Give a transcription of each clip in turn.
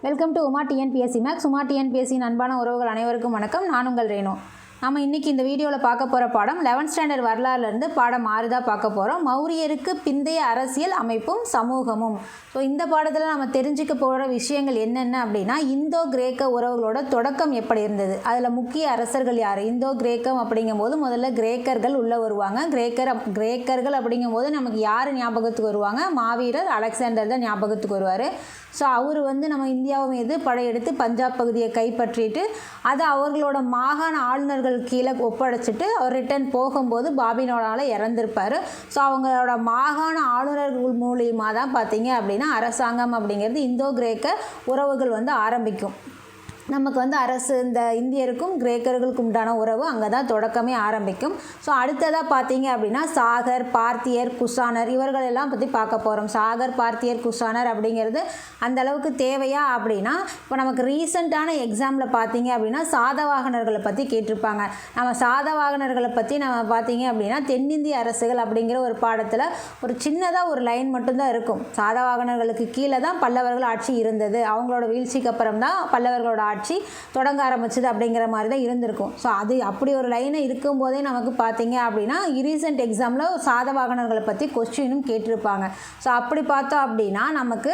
Welcome to Uma TNPSC maths. Uma டிஎன்பிஎஸ்சியின் அன்பான உறவுகள் அனைவருக்கும் வணக்கம். நான் உங்கள் ரேணு. நம்ம இன்றைக்கி இந்த வீடியோவில் பார்க்க போகிற பாடம் 11th ஸ்டாண்டர்ட் வரலாறுலேருந்து பாடம் 6 தான் பார்க்க போகிறோம். மௌரியருக்கு பிந்தைய அரசியல் அமைப்பும் சமூகமும். ஸோ இந்த பாடத்தில் நம்ம தெரிஞ்சுக்க போகிற விஷயங்கள் என்னென்ன அப்படின்னா, இந்தோ கிரேக்க உறவுகளோட தொடக்கம் எப்படி இருந்தது, அதில் முக்கிய அரசர்கள் யார். இந்தோ கிரேக்கம் அப்படிங்கும்போது முதல்ல கிரேக்கர்கள் உள்ளே வருவாங்க. கிரேக்கர்கள் அப்படிங்கும்போது நமக்கு யார் ஞாபகத்துக்கு வருவாங்க? மாவீரர் அலெக்சாண்டர் தான் ஞாபகத்துக்கு வருவார். ஸோ அவர் நம்ம இந்தியாவை மீது படையெடுத்து பஞ்சாப் பகுதியை கைப்பற்றிட்டு அதை அவர்களோட மாகாண ஆளுநர்கள் கீழே ஒப்படைச்சிட்டு அவர் ரிட்டர்ன் போகும்போது பாபிலோனால் இறந்திருப்பார். ஸோ அவங்களோட மாகாண ஆளுநர்கள் மூலியமாக தான் பார்த்தீங்க அப்படின்னா அரசாங்கம் அப்படிங்கிறது இந்தோ கிரேக்க உறவுகள் ஆரம்பிக்கும். நமக்கு அரசு இந்த இந்தியருக்கும் கிரேக்கர்களுக்கும் உண்டான உறவு அங்கே தான் தொடக்கமே ஆரம்பிக்கும். ஸோ அடுத்ததாக பார்த்தீங்க அப்படின்னா சாகர், பார்த்தியர், குஷானர் இவர்களெல்லாம் பற்றி பார்க்க போகிறோம். சாகர், பார்த்தியர், குஷானர் அப்படிங்கிறது அந்த அளவுக்கு தேவையா அப்படின்னா, இப்போ நமக்கு ரீசெண்டான எக்ஸாமில் பார்த்தீங்க அப்படின்னா சாதவாகனர்களை பற்றி கேட்டிருப்பாங்க. நம்ம சாதவாகனர்களை பற்றி நம்ம பார்த்தீங்க அப்படின்னா தென்னிந்திய அரசுகள் அப்படிங்கிற ஒரு பாடத்தில் ஒரு சின்னதாக ஒரு லைன் மட்டும்தான் இருக்கும். சாதவாகனர்களுக்கு கீழே தான் பல்லவர்கள் ஆட்சி இருந்தது, அவங்களோட வீழ்ச்சிக்கு அப்புறம் தான் பல்லவர்களோட ஆட்சி தொடங்க ஆரம்பிச்சது அப்படிங்கிற மாதிரி தான் இருந்திருக்கும். ஸோ அது அப்படி ஒரு லைனை இருக்கும்போதே நமக்கு பார்த்தீங்க அப்படின்னா ரீசெண்ட் எக்ஸாமில் சாதவாகனர்களை பற்றி கொஸ்டினும் கேட்டிருப்பாங்க. ஸோ அப்படி பார்த்தோம் அப்படின்னா நமக்கு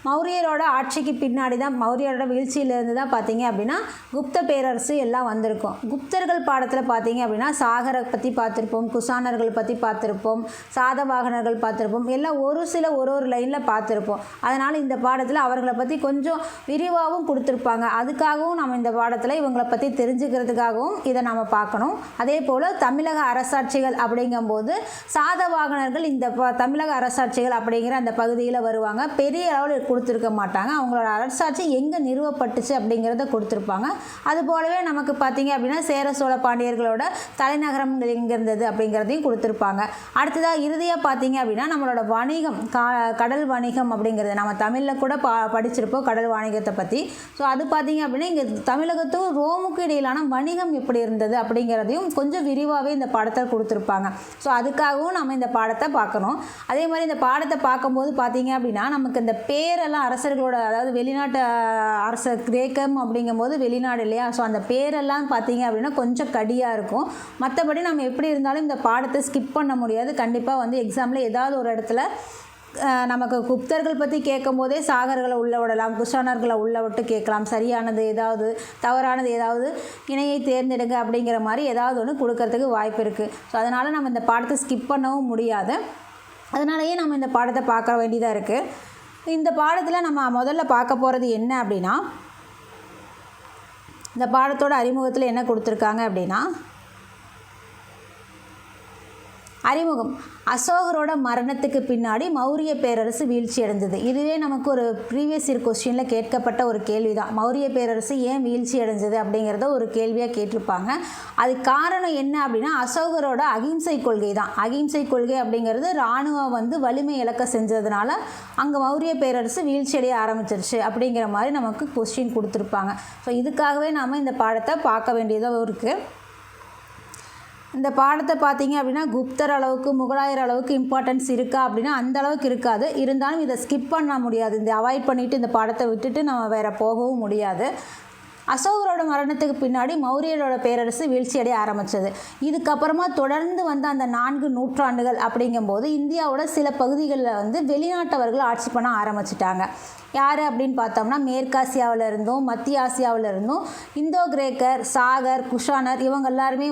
மௌரியரோட ஆட்சிக்கு பின்னாடி தான், மௌரியரோட வீழ்ச்சியிலேருந்து தான் பார்த்தீங்க அப்படின்னா குப்த பேரரசு எல்லாம் வந்திருக்கும். குப்தர்கள் பாடத்தில் பார்த்தீங்க அப்படின்னா சாகரை பற்றி பார்த்துருப்போம், குஷானர்கள் பற்றி பார்த்துருப்போம், சாதவாகனர்கள் பார்த்துருப்போம், எல்லாம் ஒரு லைனில் பார்த்துருப்போம். அதனால் இந்த பாடத்தில் அவர்களை பற்றி கொஞ்சம் விரிவாகவும் கொடுத்துருப்பாங்க. அதுக்காகவும் நம்ம இந்த பாடத்தில் இவங்களை பற்றி தெரிஞ்சுக்கிறதுக்காகவும் இதை நம்ம பார்க்கணும். அதே போல் தமிழக அரசாட்சிகள் அப்படிங்கும்போது சாதவாகனர்கள் இந்த தமிழக அரசாட்சிகள் அப்படிங்கிற அந்த பகுதியில் வருவாங்க. பெரிய அளவில் கொடுத்துருக்க மாட்டாங்க. அவங்களோட அரசாட்சி எங்கே நிறுவப்பட்டுச்சு அப்படிங்கிறத கொடுத்துருப்பாங்க. அது போலவே நமக்கு பார்த்தீங்க அப்படின்னா சேர சோழ பாண்டியர்களோட தலைநகரம் எங்கே இருந்தது அப்படிங்கிறதையும் கொடுத்துருப்பாங்க. அடுத்ததாக இறுதியாக பார்த்தீங்க அப்படின்னா நம்மளோட வணிகம், கடல் வணிகம் அப்படிங்கிறது நம்ம தமிழில் கூட படிச்சிருப்போம் கடல் வணிகத்தை பற்றி. ஸோ அது பார்த்தீங்க அப்படின்னா இங்கே தமிழகத்துக்கும் ரோமுக்கு இடையிலான வணிகம் எப்படி இருந்தது அப்படிங்கிறதையும் கொஞ்சம் விரிவாகவே இந்த பாடத்தை கொடுத்துருப்பாங்க. ஸோ அதுக்காகவும் நம்ம இந்த பாடத்தை பார்க்கணும். அதே மாதிரி இந்த பாடத்தை பார்க்கும்போது பார்த்தீங்க அப்படின்னா நமக்கு இந்த பேரெல்லாம் அரசர்களோட, அதாவது வெளிநாட்டு அரசர் கிரேக்கம் அப்படிங்கும்போது வெளிநாடு இல்லையா. ஸோ அந்த பேரெல்லாம் பார்த்தீங்க அப்படின்னா கொஞ்சம் கடியாக இருக்கும். மற்றபடி நம்ம எப்படி இருந்தாலும் இந்த பாடத்தை ஸ்கிப் பண்ண முடியாது. கண்டிப்பாக எக்ஸாமில் ஏதாவது ஒரு இடத்துல நமக்கு குப்தர்கள் பற்றி கேட்கும் போதே சாகர்களை உள்ள விடலாம், குஷானர்களை உள்ள விட்டு கேட்கலாம். சரியானது ஏதாவது, தவறானது ஏதாவது, இணையை தேர்ந்தெடுங்க அப்படிங்கிற மாதிரி ஏதாவது ஒன்று கொடுக்கறதுக்கு வாய்ப்பு இருக்குது. ஸோ அதனால் நம்ம இந்த பாடத்தை ஸ்கிப் பண்ணவும் முடியாது. அதனாலேயே நம்ம இந்த பாடத்தை பார்க்க வேண்டியதாக இருக்குது. இந்த பாடத்தில் நம்ம முதல்ல பார்க்க போகிறது என்ன அப்படின்னா, இந்த பாடத்தோட அறிமுகத்தில் என்ன கொடுத்துருக்காங்க அப்படின்னா, அறிமுகம். அசோகரோட மரணத்துக்கு பின்னாடி மௌரிய பேரரசு வீழ்ச்சி அடைஞ்சது. இதுவே நமக்கு ஒரு ப்ரீவியஸ் இயர் கொஸ்டினில் கேட்கப்பட்ட ஒரு கேள்வி தான். மௌரிய பேரரசு ஏன் வீழ்ச்சி அடைஞ்சது அப்படிங்கிறத ஒரு கேள்வியாக கேட்டிருப்பாங்க. அது காரணம் என்ன அப்படின்னா அசோகரோட அகிம்சை கொள்கை தான். அகிம்சை கொள்கை அப்படிங்கிறது இராணுவம் வலிமை இழக்க செஞ்சதுனால அங்கே மௌரிய பேரரசு வீழ்ச்சி அடைய ஆரம்பிச்சிருச்சு அப்படிங்கிற மாதிரி நமக்கு கொஸ்டின் கொடுத்துருப்பாங்க. ஸோ இதுக்காகவே நாம் இந்த பாடத்தை பார்க்க வேண்டியதாக இருக்குது. இந்த பாடத்தை பார்த்தீங்க அப்படின்னா குப்தர் அளவுக்கு முகலாயர் அளவுக்கு இம்பார்ட்டன்ஸ் இருக்கா அப்படின்னா அந்த அளவுக்கு இருக்காது. இருந்தாலும் இதை ஸ்கிப் பண்ண முடியாது. இந்த அவாய்ட் பண்ணிவிட்டு இந்த பாடத்தை விட்டுட்டு நம்ம வேறு போகவும் முடியாது. அசோகரோட மரணத்துக்கு பின்னாடி மௌரியரோட பேரரசு வீழ்ச்சி அடைய ஆரம்பித்தது. இதுக்கப்புறமா தொடர்ந்து அந்த 4 நூற்றாண்டுகள் அப்படிங்கும்போது இந்தியாவோட சில பகுதிகளில் வெளிநாட்டவர்கள் ஆட்சி பண்ண ஆரம்பிச்சிட்டாங்க. யார் அப்படின்னு பார்த்தோம்னா மேற்காசியாவில் இருந்தும் மத்திய ஆசியாவில் இருந்தும் இந்தோ கிரேக்கர், சாகர், குஷானர் இவங்க எல்லாருமே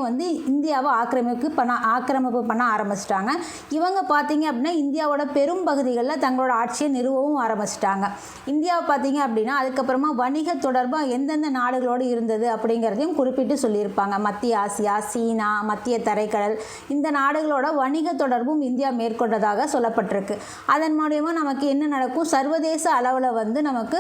இந்தியாவை ஆக்கிரமிப்பு பண்ண ஆரம்பிச்சிட்டாங்க. இவங்க பார்த்தீங்க அப்படின்னா இந்தியாவோட பெரும் பகுதிகளில் தங்களோட ஆட்சியை நிறுவவும் ஆரம்பிச்சிட்டாங்க. இந்தியாவை பார்த்தீங்க அப்படின்னா அதுக்கப்புறமா வணிக தொடர்பாக எந்தெந்த நாடுகளோடு இருந்தது அப்படிங்கிறதையும் குறிப்பிட்டு சொல்லியிருப்பாங்க. மத்திய ஆசியா, சீனா, மத்திய தரைக்கடல் இந்த நாடுகளோட வணிக தொடர்பும் இந்தியா மேற்கொண்டதாக சொல்லப்பட்டிருக்கு. அதன் மூலமாக நமக்கு என்ன நடக்கும், சர்வதேச அளவில் நமக்கு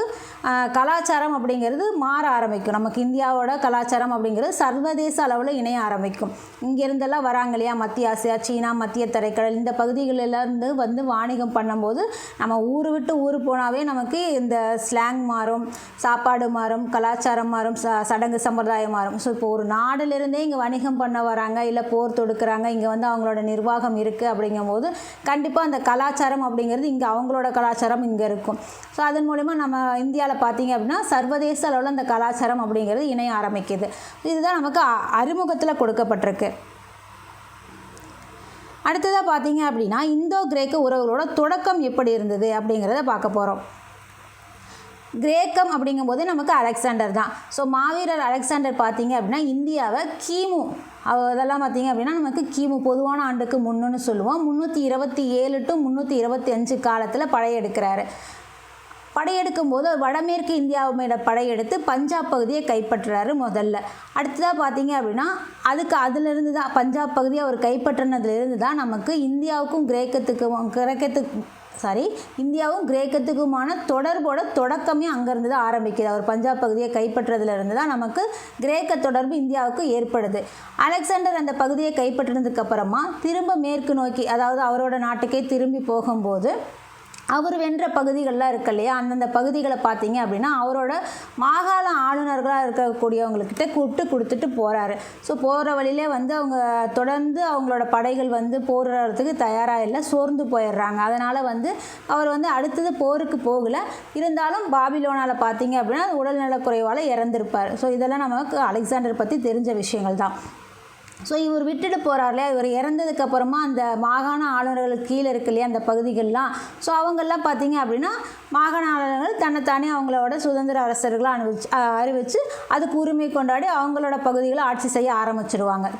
கலாச்சாரம் அப்படிங்கிறது மாற ஆரம்பிக்கும். நமக்கு இந்தியாவோட கலாச்சாரம் அப்படிங்கிறது சர்வதேச அளவில் இணைய ஆரம்பிக்கும். இங்கேருந்தெல்லாம் வராங்க இல்லையா, மத்திய ஆசியா, சீனா, மத்திய தரைக்கடல் இந்த பகுதிகளிலிருந்து வாணிகம் பண்ணும்போது நம்ம ஊர் விட்டு ஊர் போனாவே நமக்கு இந்த ஸ்லாங் மாறும், சாப்பாடு மாறும், கலாச்சாரம் மாறும், சடங்கு சம்பிரதாயம் மாறும். ஸோ இப்போ ஒரு நாடுலேருந்தே இங்கே வணிகம் பண்ண வராங்க, இல்லை போர் தொடுக்கிறாங்க, இங்கே வந்து அவங்களோட நிர்வாகம் இருக்குது அப்படிங்கும்போது கண்டிப்பாக அந்த கலாச்சாரம் அப்படிங்கிறது இங்கே அவங்களோட கலாச்சாரம் இங்கே இருக்கும். ஸோ அதன் மூலிமா நம்ம இந்தியாவில் பார்த்திங்க அப்படின்னா சர்வதேச அளவில் அந்த கலாச்சாரம் அப்படிங்கிறது இணைய ஆரம்பிக்குது. இதுதான் நமக்கு அறிமுகத்தில் கொடுக்கப்பட்டிருக்கு. அடுத்ததாக பார்த்தீங்க அப்படின்னா இந்தோ கிரேக்க உறவுகளோட தொடக்கம் எப்படி இருந்தது அப்படிங்கிறத பார்க்க போகிறோம். கிரேக்கம் அப்படிங்கும்போது நமக்கு அலெக்சாண்டர் தான். ஸோ மாவீரர் அலெக்சாண்டர் பார்த்தீங்க அப்படின்னா இந்தியாவை கிமு அதெல்லாம் பார்த்திங்க அப்படின்னா நமக்கு கிமு பொதுவான ஆண்டுக்கு முன்னுன்னு சொல்லுவோம் 327 to 325 காலத்தில் படையெடுக்கிறாரு. படையெடுக்கும் போது வடமேற்கு இந்தியாவை மேலே படையெடுத்து பஞ்சாப் பகுதியை கைப்பற்றுறாரு முதல்ல. அடுத்ததாக பார்த்தீங்க அப்படின்னா அதிலிருந்து தான் பஞ்சாப் பகுதியை அவர் கைப்பற்றினதுலேருந்து தான் நமக்கு இந்தியாவுக்கும் கிரேக்கத்துக்குமான தொடர்போட தொடக்கமே அங்கேருந்து தான் ஆரம்பிக்குது. அவர் பஞ்சாப் பகுதியை கைப்பற்றதுலேருந்து தான் நமக்கு கிரேக்க தொடர்பு இந்தியாவுக்கு ஏற்படுது. அலெக்சாண்டர் அந்த பகுதியை கைப்பற்றினதுக்கப்புறமா திரும்ப மேற்கு நோக்கி, அதாவது அவரோட நாட்டுக்கே திரும்பி போகும்போது அவர் வென்ற பகுதிகள்லாம் இருக்கு இல்லையா, அந்தந்த பகுதிகளை பார்த்தீங்க அப்படின்னா அவரோட மாகாண ஆளுநர்களாக இருக்கக்கூடியவங்கக்கிட்ட கூப்பிட்டு கொடுத்துட்டு போகிறாரு. ஸோ போகிற வழியிலே வந்து அவங்க தொடர்ந்து அவங்களோட படைகள் வந்து போடுறதுக்கு தயாராக இல்லை, சோர்ந்து போயிடுறாங்க. அதனால் வந்து அவர் வந்து அடுத்தது போருக்கு போகலை. இருந்தாலும் பாபிலோனாவில் பார்த்தீங்க அப்படின்னா உடல்நலக்குறைவால் இறந்திருப்பார். ஸோ இதெல்லாம் நமக்கு அலெக்சாண்டர் பற்றி தெரிஞ்ச விஷயங்கள் தான். ஸோ இவர் விட்டுட்டு போகிறார்லையா, இவர் இறந்ததுக்கப்புறமா அந்த மாகாண ஆளுநர்களுக்கு கீழே இருக்கு இல்லையா அந்த பகுதிகள்லாம், ஸோ அவங்கெல்லாம் பார்த்தீங்க அப்படின்னா மாகாண ஆளுநர்கள் தன்னைத்தானே அவங்களோட சுதந்திர அரசர்களை அறிவித்து அதுக்கு உரிமை கொண்டாடி அவங்களோட பகுதிகளை ஆட்சி செய்ய ஆரம்பிச்சிடுவாங்க.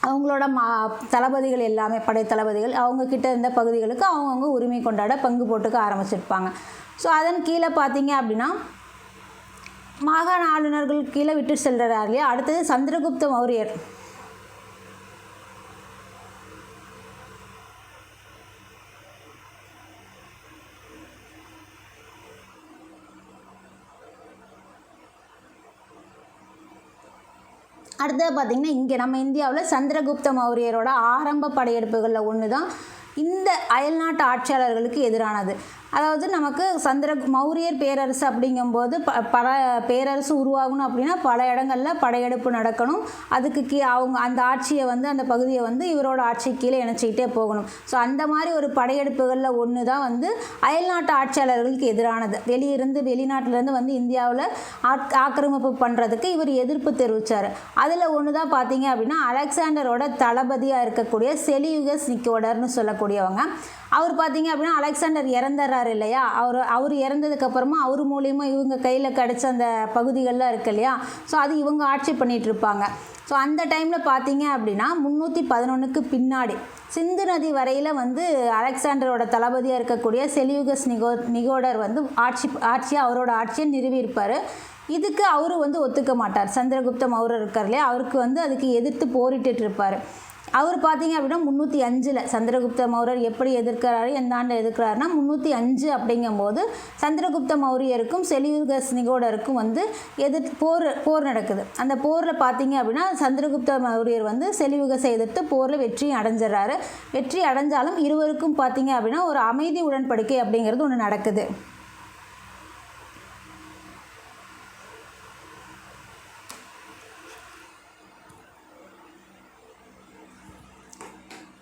அவங்களோட தளபதிகள் எல்லாமே படை தளபதிகள் அவங்கக்கிட்ட இருந்த பகுதிகளுக்கு அவங்கவுங்க உரிமை கொண்டாட பங்கு போட்டுக்க ஆரம்பிச்சிருப்பாங்க. ஸோ அதன் கீழே பார்த்தீங்க அப்படின்னா மாகாண ஆளுநர்கள் கீழே விட்டு செல்கிறார் இல்லையா. அடுத்தது சந்திரகுப்த மௌரியர். அடுத்தது பார்த்திங்கன்னா இங்கே நம்ம இந்தியாவில் சந்திரகுப்த மௌரியரோட ஆரம்ப படையெடுப்புகளில் ஒன்று தான் இந்த அயல்நாட்டு ஆட்சியாளர்களுக்கு எதிரானது. அதாவது நமக்கு மௌரியர் பேரரசு அப்படிங்கும்போது பல பேரரசு உருவாகணும் அப்படின்னா பல இடங்களில் படையெடுப்பு நடக்கணும். அதுக்கு அவங்க அந்த ஆட்சியை வந்து அந்த பகுதியை வந்து இவரோட ஆட்சி கீழே இணைச்சிக்கிட்டே போகணும். ஸோ அந்த மாதிரி ஒரு படையெடுப்புகளில் ஒன்று தான் வந்து அயல்நாட்டு ஆட்சியாளர்களுக்கு எதிரானது. வெளிநாட்டிலேருந்து வந்து இந்தியாவில் ஆக்கிரமிப்பு பண்ணுறதுக்கு இவர் எதிர்ப்பு தெரிவித்தார். அதில் ஒன்று தான் பார்த்தீங்க அப்படின்னா அலெக்சாண்டரோட தளபதியாக இருக்கக்கூடிய செலியூகஸ் நிக்கோடர்னு சொல்லக்கூடியவங்க. அவர் பார்த்தீங்க அப்படின்னா அலெக்சாண்டர் இறந்துடுறாரு இல்லையா, அவர் இறந்ததுக்கப்புறமா அவர் மூலிமா இவங்க கையில் கிடச்ச அந்த பகுதிகள்லாம் இருக்கு இல்லையா, ஸோ அது இவங்க ஆட்சி பண்ணிகிட்டு இருப்பாங்க. ஸோ அந்த டைமில் பார்த்தீங்க அப்படின்னா 311க்கு பின்னாடி சிந்து நதி வரையில் வந்து அலெக்சாண்டரோட தளபதியாக இருக்கக்கூடிய செலியூகஸ் நிகோடர் வந்து ஆட்சியாக அவரோட ஆட்சியை நிறுவியிருப்பார். இதுக்கு அவர் வந்து ஒத்துக்க மாட்டார். சந்திரகுப்த மௌரியர் இருக்கார் இல்லையா, அவருக்கு வந்து அதுக்கு எதிர்த்து போரிட்டு இருப்பார். அவர் பார்த்தீங்க அப்படின்னா 305 சந்திரகுப்த மௌரியர் எப்படி எதிர்க்கிறாரு, எந்த ஆண்டு எதிர்க்கிறாருன்னா 305 அப்படிங்கும்போது சந்திரகுப்த மௌரியருக்கும் செலியூகஸ் நிகோடருக்கும் வந்து போர் நடக்குது. அந்த போரில் பார்த்தீங்க அப்படின்னா சந்திரகுப்த மௌரியர் வந்து செலியூகஸை எதிர்த்து போரில் வெற்றி அடைஞ்சிடறாரு. வெற்றி அடைஞ்சாலும் இருவருக்கும் பார்த்தீங்க அப்படின்னா ஒரு அமைதி உடன்படிக்கை அப்படிங்கிறது ஒன்று நடக்குது.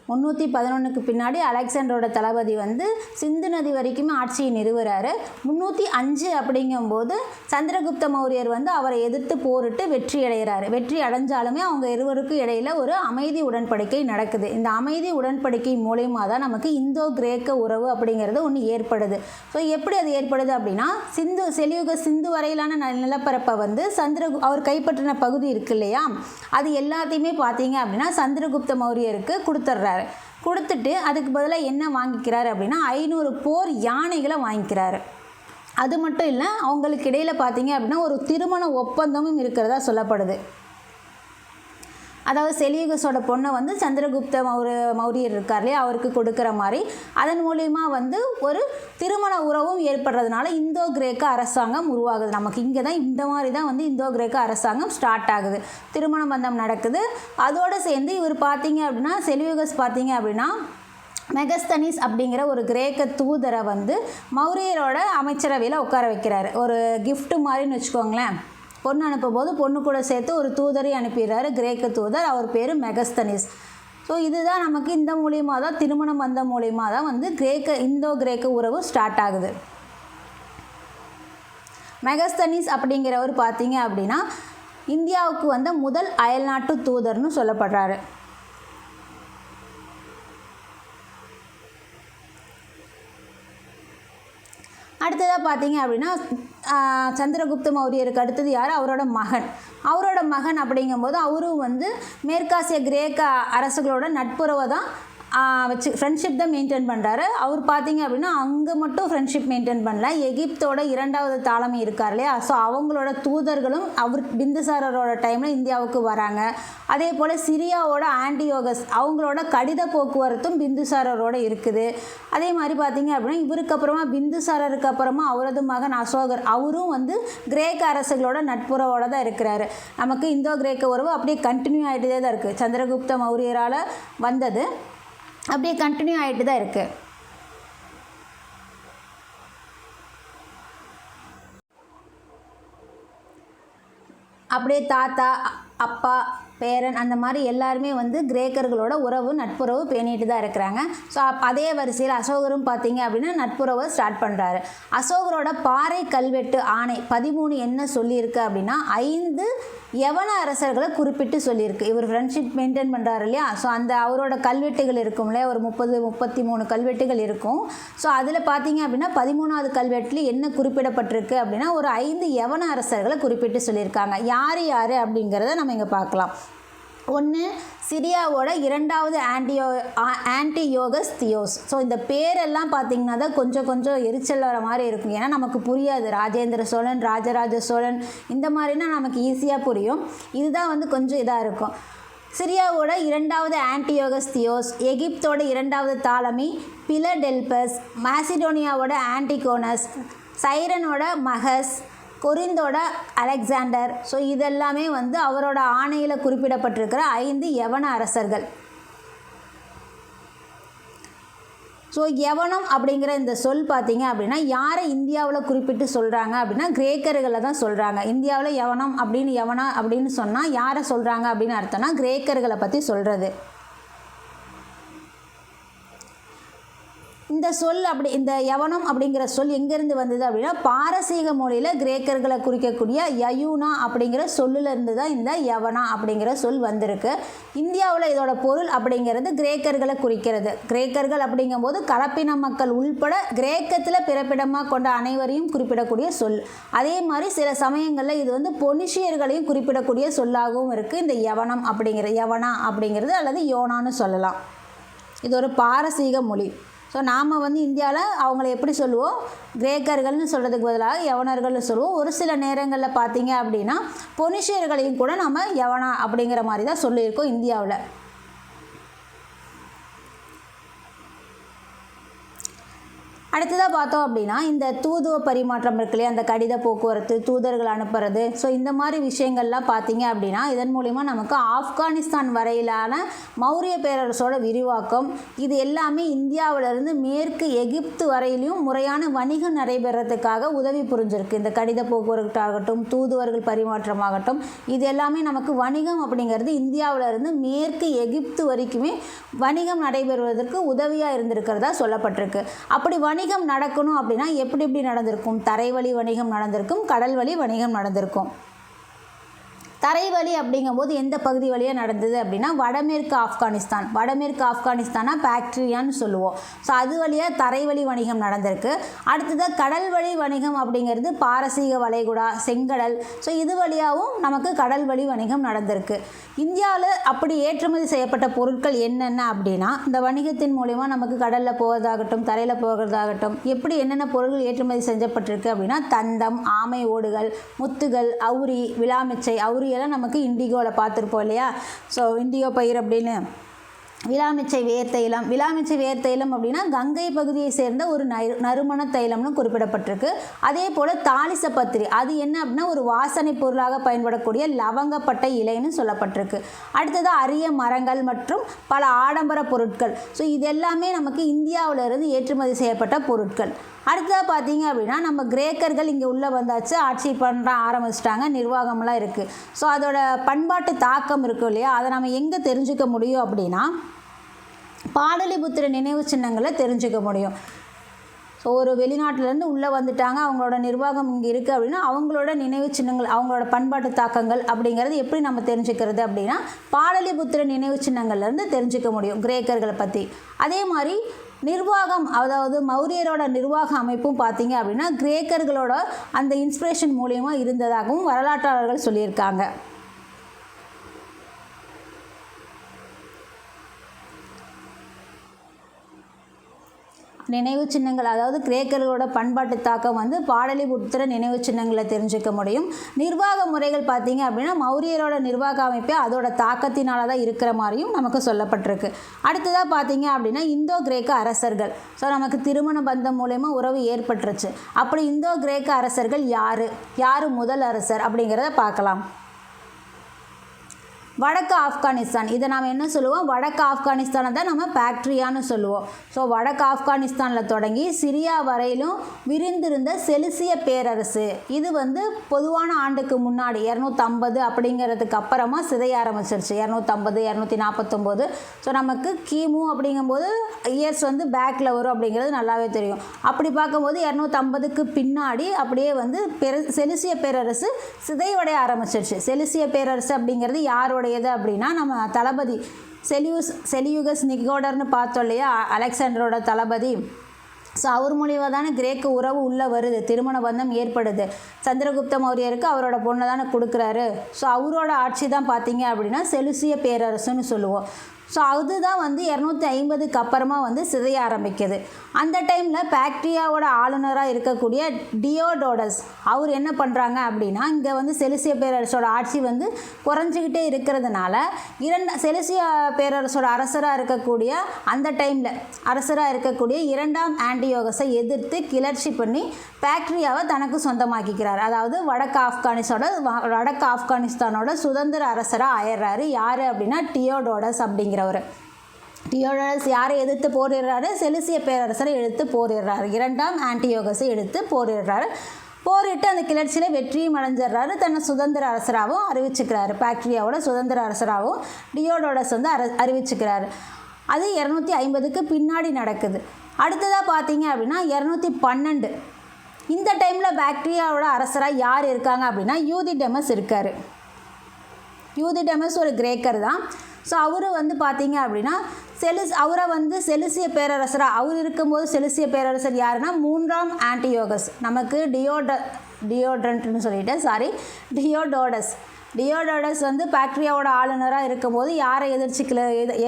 311க்கு பின்னாடி அலெக்சாண்டரோட தளபதி வந்து சிந்து நதி வரைக்குமே ஆட்சியை நிறுவுறாரு. 305 அப்படிங்கும்போது சந்திரகுப்த மௌரியர் வந்து அவரை எதிர்த்து போரிட்டு வெற்றி அடைகிறாரு. வெற்றி அடைஞ்சாலுமே அவங்க இருவருக்கும் இடையில் ஒரு அமைதி உடன்படிக்கை நடக்குது. இந்த அமைதி உடன்படிக்கை மூலயமா தான் நமக்கு இந்தோ கிரேக்க உறவு அப்படிங்கிறது ஒன்று ஏற்படுது. ஸோ எப்படி அது ஏற்படுது அப்படின்னா சிந்து வரையிலான நிலப்பரப்பை வந்து அவர் கைப்பற்றின பகுதி இருக்கு இல்லையா, அது எல்லாத்தையுமே பார்த்தீங்க அப்படின்னா சந்திரகுப்த மௌரியருக்கு கொடுத்துட்றாரு. கொடுத்துட்டு அதுக்கு பதிலாக என்ன வாங்கிக்கிறாரு அப்படின்னா 500 போர் யானைகளை வாங்கிக்கிறாரு. அது மட்டும் இல்லை, அவங்களுக்கு இடையில் பார்த்தீங்க அப்படின்னா ஒரு திருமண ஒப்பந்தமும் இருக்கிறதா சொல்லப்படுது. அதாவது செலியூகஸோட பொண்ணை வந்து சந்திரகுப்த மௌரியர் இருக்கார் இல்லையா, அவருக்கு கொடுக்குற மாதிரி அதன் மூலிமா வந்து ஒரு திருமண உறவும் ஏற்படுறதுனால இந்தோ கிரேக்க அரசாங்கம் உருவாகுது. நமக்கு இங்கே தான் இந்த மாதிரி தான் வந்து இந்தோ கிரேக்க அரசாங்கம் ஸ்டார்ட் ஆகுது. திருமண பந்தம் நடக்குது. அதோடு சேர்ந்து இவர் பார்த்தீங்க அப்படின்னா செலியூகஸ் பார்த்தீங்க அப்படின்னா மெகஸ்தனிஸ் அப்படிங்கிற ஒரு கிரேக்க தூதரை வந்து மௌரியரோட அமைச்சரவையில் உட்கார வைக்கிறாரு. ஒரு கிஃப்ட் மாதிரின்னு வச்சுக்கோங்களேன். பொண்ணு அனுப்பும்போது பொண்ணு கூட சேர்த்து ஒரு தூதரை அனுப்பிடுறாரு, கிரேக்க தூதர். அவர் பேர் மெகஸ்தனிஸ். ஸோ இதுதான் நமக்கு இந்த மூலியமாக தான், திருமணம் வந்த மூலியமாக தான் வந்து இந்தோ கிரேக்க உறவு ஸ்டார்ட் ஆகுது. மெகஸ்தனிஸ் அப்படிங்கிறவர் பார்த்தீங்க அப்படின்னா இந்தியாவுக்கு வந்த முதல் அயல்நாட்டு தூதர்னு சொல்லப்படுறாரு. அடுத்ததாக பார்த்தீங்க அப்படின்னா சந்திரகுப்த மௌரியருக்கு அடுத்தது யார்? அவரோட மகன் அப்படிங்கும்போது அவரும் வந்து மேற்காசிய கிரேக்க அரசுகளோட நட்புறவை தான் வச்சு ஃப்ரெண்ட்ஷிப் தான் மெயின்டைன் பண்ணுறாரு. அவர் பார்த்தீங்க அப்படின்னா அங்கே மட்டும் ஃப்ரெண்ட்ஷிப் மெயின்டைன் பண்ணல, எகிப்தோட 2வது தாலமி இருக்கார் இல்லையா, ஸோ அவங்களோட தூதர்களும் அவர் பிந்துசாரரோட டைமில் இந்தியாவுக்கு வராங்க. அதே போல் சிரியாவோட ஆன்டியோகஸ் அவங்களோட கடித போக்குவரத்தும் பிந்துசாரரோட இருக்குது. அதே மாதிரி பார்த்தீங்க அப்படின்னா இவருக்கு அப்புறமா பிந்துசாரருக்கு அப்புறமா அவரது மகன் அசோகர், அவரும் வந்து கிரேக்க அரசுகளோட நட்புறவோட தான் இருக்கிறாரு. நமக்கு இந்தோ கிரேக்க உறவு அப்படியே கண்டினியூ ஆகிட்டே தான் இருக்குது. சந்திரகுப்த மௌரியரால் வந்தது அப்படியே கண்டினியூ ஆகிட்டு தான் இருக்குது. அப்படியே தாத்தா, அப்பா, பேரன் அந்த மாதிரி எல்லாருமே வந்து கிரேக்கர்களோட உறவு நட்புறவு பேணிட்டு தான் இருக்கிறாங்க. ஸோ அதே வரிசையில் அசோகரும் பார்த்தீங்க அப்படின்னா நட்புறவை ஸ்டார்ட் பண்ணுறாரு. அசோகரோட பாறை கல்வெட்டு ஆணை 13 என்ன சொல்லியிருக்கு அப்படின்னா 5 யவன அரசர்களை குறிப்பிட்டு சொல்லியிருக்கு. இவர் ஃப்ரெண்ட்ஷிப் மெயின்டைன் பண்ணுறாரு இல்லையா, ஸோ அந்த அவரோட கல்வெட்டுகள் இருக்கும் இல்லையா, ஒரு 33 கல்வெட்டுகள் இருக்கும். ஸோ அதில் பார்த்தீங்க அப்படின்னா 13வது கல்வெட்டில் என்ன குறிப்பிடப்பட்டிருக்கு அப்படின்னா ஒரு 5 யவன அரசர்களை குறிப்பிட்டு சொல்லியிருக்காங்க. யார் அப்படிங்கிறத நம்ம இங்கே பார்க்கலாம். ஒன்று சிரியாவோட 2வது ஆன்டியோகஸ் தியோஸ். ஸோ இந்த பேரெல்லாம் பார்த்திங்கன்னா தான் கொஞ்சம் எரிச்சல் வர மாதிரி இருக்கும், ஏன்னா நமக்கு புரியாது. ராஜேந்திர சோழன், ராஜராஜ சோழன் இந்த மாதிரினா நமக்கு ஈஸியாக புரியும், இதுதான் வந்து கொஞ்சம் இதாக இருக்கும். சிரியாவோட 2வது ஆன்டியோகஸ் தியோஸ், எகிப்தோட 2வது தாலமி பிலடெல்பஸ், மாசிடோனியாவோட ஆன்டிகோனஸ், சைரனோட மகஸ், கொரிந்தோட அலெக்சாண்டர். ஸோ இதெல்லாமே வந்து அவரோட ஆணையில் குறிப்பிடப்பட்டிருக்கிற 5 யவன அரசர்கள். ஸோ யவனம் அப்படிங்கிற இந்த சொல் பார்த்தீங்க அப்படின்னா யாரை இந்தியாவில் குறிப்பிட்டு சொல்கிறாங்க அப்படின்னா கிரேக்கர்களை தான் சொல்கிறாங்க. இந்தியாவில் யவனம் அப்படின்னு சொன்னால் யாரை சொல்கிறாங்க அப்படின்னு அர்த்தம்னா கிரேக்கர்களை பற்றி சொல்கிறது. இந்த யவனம் அப்படிங்கிற சொல் எங்கேருந்து வந்தது அப்படின்னா பாரசீக மொழியில் கிரேக்கர்களை குறிக்கக்கூடிய யயூனா அப்படிங்கிற சொல்லிலிருந்து தான் இந்த யவனா அப்படிங்கிற சொல் வந்திருக்கு. இந்தியாவில் இதோட பொருள் அப்படிங்கிறது கிரேக்கர்களை குறிக்கிறது. கிரேக்கர்கள் அப்படிங்கும்போது கலப்பின மக்கள் உள்பட கிரேக்கத்தில் பிறப்பிடமாக கொண்ட அனைவரையும் குறிப்பிடக்கூடிய சொல். அதே மாதிரி சில சமயங்களில் இது வந்து பொனிஷியர்களையும் குறிப்பிடக்கூடிய சொல்லாகவும் இருக்குது இந்த யவனா அப்படிங்கிறது அல்லது யோனான்னு சொல்லலாம். இது ஒரு பாரசீக மொழி. ஸோ நாம் வந்து இந்தியாவில் அவங்கள எப்படி சொல்லுவோம், கிரேக்கர்கள்னு சொல்கிறதுக்கு பதிலாக யவனர்கள்னு சொல்லுவோம். ஒரு சில நேரங்களில் பார்த்தீங்க அப்படின்னா பொனிஷியர்களையும் கூட நம்ம யவனா அப்படிங்கிற மாதிரி தான் சொல்லியிருக்கோம் இந்தியாவில். அடுத்ததாக பார்த்தோம் அப்படின்னா இந்த தூதுவ பரிமாற்றம் இருக்கு இல்லையா, அந்த கடித போக்குவரத்து, தூதர்கள் அனுப்புறது, ஸோ இந்த மாதிரி விஷயங்கள்லாம் பார்த்தீங்க அப்படின்னா இதன் மூலிமா நமக்கு ஆப்கானிஸ்தான் வரையிலான மௌரிய பேரரசோட விரிவாக்கம், இது எல்லாமே இந்தியாவிலிருந்து மேற்கு எகிப்து வரையிலையும் முறையான வணிகம் நடைபெறத்துக்காக உதவி புரிஞ்சிருக்கு. இந்த கடித போக்குவரத்தாகட்டும், தூதுவர்கள் பரிமாற்றமாகட்டும், இது எல்லாமே நமக்கு வணிகம் அப்படிங்கிறது இந்தியாவிலிருந்து மேற்கு எகிப்து வரைக்குமே வணிகம் நடைபெறுவதற்கு உதவியாக இருந்திருக்கிறதா சொல்லப்பட்டிருக்கு. அப்படி வணிகம் நடக்கணும் அப்படின்னா எப்படி நடந்திருக்கும், தரைவழி வணிகம் நடந்திருக்கும், கடல் வழி வணிகம் நடந்திருக்கும். தரைவழி அப்படிங்கும்போது எந்த பகுதி வழியாக நடந்தது அப்படின்னா வடமேற்கு ஆப்கானிஸ்தானா பாக்ட்ரியான்னு சொல்லுவோம். ஸோ அது வழியாக தரைவழி வணிகம் நடந்திருக்கு. அடுத்ததாக கடல் வழி வணிகம் அப்படிங்கிறது பாரசீக வளைகுடா, செங்கடல், ஸோ இது வழியாகவும் நமக்கு கடல் வழி வணிகம் நடந்திருக்கு. இந்தியாவில் அப்படி ஏற்றுமதி செய்யப்பட்ட பொருட்கள் என்னென்ன அப்படின்னா இந்த வணிகத்தின் மூலிமா நமக்கு கடலில் போவதாகட்டும், தரையில் போகிறதாகட்டும், எப்படி என்னென்ன பொருட்கள் ஏற்றுமதி செஞ்சப்பட்டிருக்கு அப்படின்னா தந்தம், ஆமை ஓடுகள், முத்துகள், அவுரி, விலாமிச்சை, அவுரியெல்லாம் நமக்கு இண்டிகோவில் பார்த்துருப்போம் இல்லையா. ஸோ இண்டிகோ பயிர் அப்படின்னு விலாமிச்சை வேர் தைலம் அப்படின்னா கங்கை பகுதியை சேர்ந்த ஒரு நறுமண தைலம்னு குறிப்பிடப்பட்டிருக்கு. அதே போல் தாலிசப்பத்திரி, அது என்ன அப்படின்னா ஒரு வாசனை பொருளாக பயன்படக்கூடிய லவங்கப்பட்டை இலைன்னு சொல்லப்பட்டிருக்கு. அடுத்தது அரிய மரங்கள் மற்றும் பல ஆடம்பர பொருட்கள். ஸோ இது எல்லாமே நமக்கு இந்தியாவிலிருந்து ஏற்றுமதி செய்யப்பட்ட பொருட்கள். அடுத்ததாக பார்த்தீங்க அப்படின்னா நம்ம கிரேக்கர்கள் இங்கே உள்ளே வந்தாச்சு, ஆட்சி பண்ண ஆரம்பிச்சிட்டாங்க, நிர்வாகம்லாம் இருக்குது. ஸோ அதோட பண்பாட்டு தாக்கம் இருக்கும் இல்லையா, அதை நம்ம எங்கே தெரிஞ்சுக்க முடியும் அப்படின்னா பாடலிபுத்திர நினைவு சின்னங்களை தெரிஞ்சுக்க முடியும். ஸோ ஒரு வெளிநாட்டிலேருந்து உள்ளே வந்துட்டாங்க, அவங்களோட நிர்வாகம் இங்கே இருக்குது அப்படின்னா அவங்களோட நினைவு சின்னங்கள், அவங்களோட பண்பாட்டு தாக்கங்கள் அப்படிங்கிறது எப்படி நம்ம தெரிஞ்சுக்கிறது அப்படின்னா பாடலிபுத்திர நினைவு சின்னங்கள்லேருந்து தெரிஞ்சுக்க முடியும் கிரேக்கர்களை பற்றி. அதே மாதிரி நிர்வாகம், அதாவது மௌரியரோட நிர்வாக அமைப்பும் பார்த்தீங்க அப்படின்னா கிரேக்கர்களோட அந்த இன்ஸ்பிரேஷன் மூலியமா இருந்ததாகவும் வரலாற்றாளர்கள் சொல்லியிருக்காங்க. நினைவு சின்னங்கள், அதாவது கிரேக்கர்களோட பண்பாட்டு தாக்கம் வந்து பாடலிபுத்திர நினைவு சின்னங்களை தெரிஞ்சுக்க முடியும். நிர்வாக முறைகள் பார்த்தீங்க அப்படின்னா மௌரியரோட நிர்வாக அமைப்பே அதோட தாக்கத்தினால தான் இருக்கிற மாதிரியும் நமக்கு சொல்லப்பட்டிருக்கு. அடுத்ததாக பார்த்தீங்க அப்படின்னா இந்தோ கிரேக்க அரசர்கள். ஸோ நமக்கு திருமண பந்தம் மூலயமா உறவு ஏற்பட்டுருச்சு. அப்படி இந்தோ கிரேக்க அரசர்கள் யார் முதல் அரசர் அப்படிங்கிறத பார்க்கலாம். வடக்கு ஆப்கானிஸ்தான், இதை நாம் என்ன சொல்லுவோம், வடக்கு ஆப்கானிஸ்தானை தான் நம்ம பாக்ட்ரியான்னு சொல்லுவோம். ஸோ வடக்கு ஆப்கானிஸ்தானில் தொடங்கி சிரியா வரையிலும் விரிந்திருந்த செலுசிய பேரரசு, இது வந்து பொதுவான ஆண்டுக்கு முன்னாடி 250 அப்படிங்கிறதுக்கு அப்புறமா சிதைய ஆரம்பிச்சிருச்சு. 250 249. ஸோ நமக்கு கிமு அப்படிங்கும்போது இயர்ஸ் வந்து பேக்கில் வரும் அப்படிங்கிறது நல்லாவே தெரியும். அப்படி பார்க்கும்போது 250க்கு பின்னாடி அப்படியே வந்து செலுசிய பேரரசு சிதைவடைய ஆரம்பிச்சிருச்சு. செலுசிய பேரரசு அப்படிங்கிறது யாரோட அப்படின்னா நம்ம தளபதி செலியூகஸ் நிகோடர்னு பார்த்தோம் இல்லையா, அலெக்சாண்டரோட தளபதி. ஸோ அவர் மூலியமாக தானே கிரேக்க உறவு உள்ளே வருது, திருமண பந்தம் ஏற்படுது. சந்திரகுப்த மௌரியருக்கு அவரோட பொண்ணை தானே கொடுக்குறாரு. ஸோ அவரோட ஆட்சி தான் பார்த்தீங்க அப்படின்னா செலுசிய பேரரசுன்னு சொல்லுவோம். ஸோ அதுதான் வந்து 250க்கு அப்புறமா வந்து சிதைய ஆரம்பிக்குது. அந்த டைமில் பாக்ட்ரியாவோட ஆளுநராக இருக்கக்கூடிய டியோடோடஸ் அவர் என்ன பண்ணுறாங்க அப்படின்னா இங்கே வந்து செலுசிய பேரரசோட ஆட்சி வந்து குறைஞ்சிக்கிட்டே இருக்கிறதுனால செலுசிய பேரரசோட அரசராக இருக்கக்கூடிய அந்த டைமில் அரசராக இருக்கக்கூடிய 2ஆம் ஆன்டியோகஸை எதிர்த்து கிளர்ச்சி பண்ணி பாக்ட்ரியாவை தனக்கு சொந்தமாக்கிக்கிறார். அதாவது வடக்கு ஆப்கானிஸ்தானோட சுதந்திர அரசராக ஆயிடுறாரு. யார் அப்படின்னா டியோடோடஸ் அப்படிங்கிறவர். டியோடோடஸ் யாரை எதிர்த்து போரிடுறாரு, செலுசிய பேரரசரை எடுத்து போரிடுறாரு. 2ஆம் ஆன்டியோகஸை எடுத்து போரிடுறாரு. போரிட்டு அந்த கிளர்ச்சியில் வெற்றியும் அடைஞ்சிடுறாரு. தன்னை சுதந்திர அரசராகவும் அறிவிச்சுக்கிறாரு. பாக்ட்ரியாவோட சுதந்திர அரசராகவும் டியோடோடஸ் வந்து அறிவிச்சுக்கிறாரு. அது 250க்கு பின்னாடி நடக்குது. அடுத்ததாக பார்த்தீங்க அப்படின்னா 212. இந்த டைமில் பாக்ட்ரியாவோட அரசராக யார் இருக்காங்க அப்படின்னா யூதிடெமஸ் இருக்கார். யூதிடெமஸ் ஒரு கிரேக்கர் தான். ஸோ அவர் வந்து பார்த்தீங்க அப்படின்னா அவரை வந்து செலுசிய பேரரசராக அவர் இருக்கும்போது செலுசிய பேரரசர் யாருன்னா 3ஆம் ஆன்டியோகஸ். நமக்கு டியோடோடஸ் வந்து பாக்ட்ரியாவோட ஆளுநராக இருக்கும்போது யாரை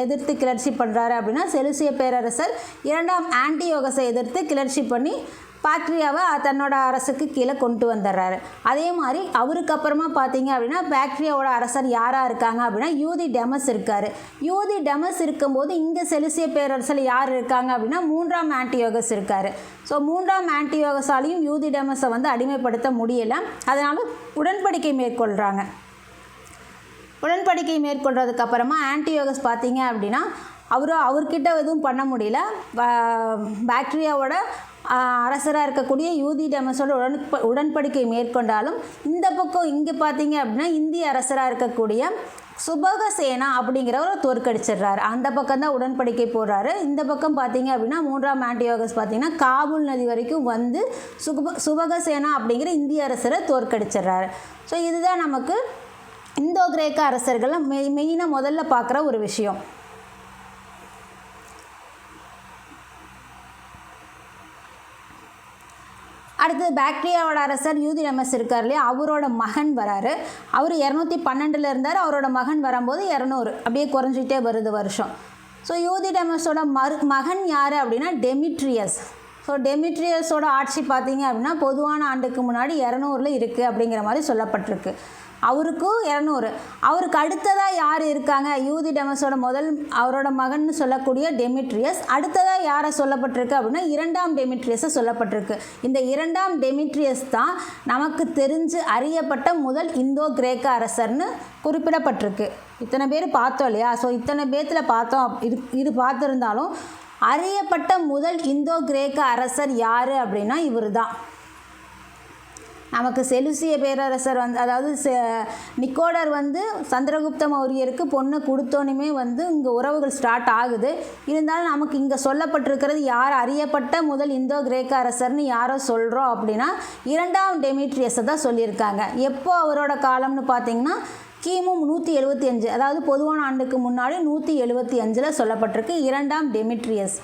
எதிர்த்து கிளர்ச்சி பண்ணுறாரு அப்படின்னா செலுசிய பேரரசர் 2ஆம் ஆன்டியோகஸை எதிர்த்து கிளர்ச்சி பண்ணி பாக்ட்ரியாவை தன்னோட அரசுக்கு கீழே கொண்டு வந்துடுறாரு. அதே மாதிரி அவருக்கு அப்புறமா பார்த்தீங்க அப்படின்னா பாக்ட்ரியாவோட அரசர் யாராக இருக்காங்க அப்படின்னா யூதிடெமஸ் இருக்கார். யூதிடெமஸ் இருக்கும்போது இங்கே செலுசிய பேரரசில் யார் இருக்காங்க அப்படின்னா 3ஆம் ஆன்டியோகஸ் இருக்கார். ஸோ 3ஆம் ஆன்டியோகஸாலையும் யூதிடெமஸை வந்து அடிமைப்படுத்த முடியலை. அதனால் உடன்படிக்கை மேற்கொள்கிறாங்க. உடன்படிக்கை மேற்கொள்கிறதுக்கு அப்புறமா ஆன்டியோகஸ் பார்த்தீங்க அப்படின்னா அவர்கிட்ட எதுவும் பண்ண முடியல. பாக்ட்ரியாவோட அரசராக இருக்கக்கூடிய யூதிடெமஸோட உடன்படிக்கை மேற்கொண்டாலும் இந்த பக்கம் இங்கே பார்த்தீங்க அப்படின்னா இந்திய அரசராக இருக்கக்கூடிய சுபகசேனா அப்படிங்கிறவரை தோற்கடிச்சிடுறாரு. அந்த பக்கம் தான் உடன்படிக்கை போடுறாரு. இந்த பக்கம் பார்த்தீங்க அப்படின்னா 3ஆம் ஆன்டியோகஸ் பார்த்தீங்கன்னா காபூல் நதி வரைக்கும் வந்து சுபகசேனா அப்படிங்கிற இந்திய அரசரை தோற்கடிச்சிடுறாரு. ஸோ இதுதான் நமக்கு இந்தோ கிரேக்க அரசர்களை மெயினாக முதல்ல பார்க்குற ஒரு விஷயம். அடுத்து பாக்ட்ரியாவோட அரசர் யூதிடெமஸ் இருக்கார் இல்லையா, அவரோட மகன் வராரு. அவர் 212 இருந்தார். அவரோட மகன் வரும்போது 200 அப்படியே குறைஞ்சிக்கிட்டே வருது வருஷம். ஸோ யூதிடெமஸோட மகன் யார் அப்படின்னா டெமிட்ரியஸ். ஸோ டெமிட்ரியஸோட ஆட்சி பார்த்தீங்க அப்படின்னா பொதுவான ஆண்டுக்கு முன்னாடி 200 இருக்குது அப்படிங்கிற மாதிரி சொல்லப்பட்டிருக்கு. அவருக்கும் 200. அவருக்கு அடுத்ததாக யார் இருக்காங்க, யூதிடெமஸோட அவரோட மகன் சொல்லக்கூடிய டெமிட்ரியஸ். அடுத்ததாக யாரை சொல்லப்பட்டிருக்கு அப்படின்னா 2ஆம் டெமிட்ரியஸை சொல்லப்பட்டிருக்கு. இந்த 2ஆம் டெமிட்ரியஸ் தான் நமக்கு தெரிஞ்சு அறியப்பட்ட முதல் இந்தோ கிரேக்க அரசர்னு குறிப்பிடப்பட்டிருக்கு. இத்தனை பேர் பார்த்தோம் இல்லையா. ஸோ இத்தனை பேர்த்தில் பார்த்தோம் இது பார்த்துருந்தாலும் அறியப்பட்ட முதல் இந்தோ கிரேக்க அரசர் யார் அப்படின்னா இவர் தான். நமக்கு செலுசிய பேரரசர் அதாவது நிக்கோடர் சந்திரகுப்த மௌரியருக்கு பொண்ணை கொடுத்தோன்னுமே இங்கே உறவுகள் ஸ்டார்ட் ஆகுது. இருந்தாலும் நமக்கு இங்கே சொல்லப்பட்டிருக்கிறது யார் அறியப்பட்ட முதல் இந்தோ கிரேக்க அரசர்னு யாரை சொல்கிறோம் அப்படின்னா 2ஆம் டெமிட்ரியஸை தான் சொல்லியிருக்காங்க. எப்போ அவரோட காலம்னு பார்த்தீங்கன்னா கிமு 175, அதாவது பொதுவான ஆண்டுக்கு முன்னாடி 175 சொல்லப்பட்டிருக்கு 2ஆம் டெமிட்ரியஸ்.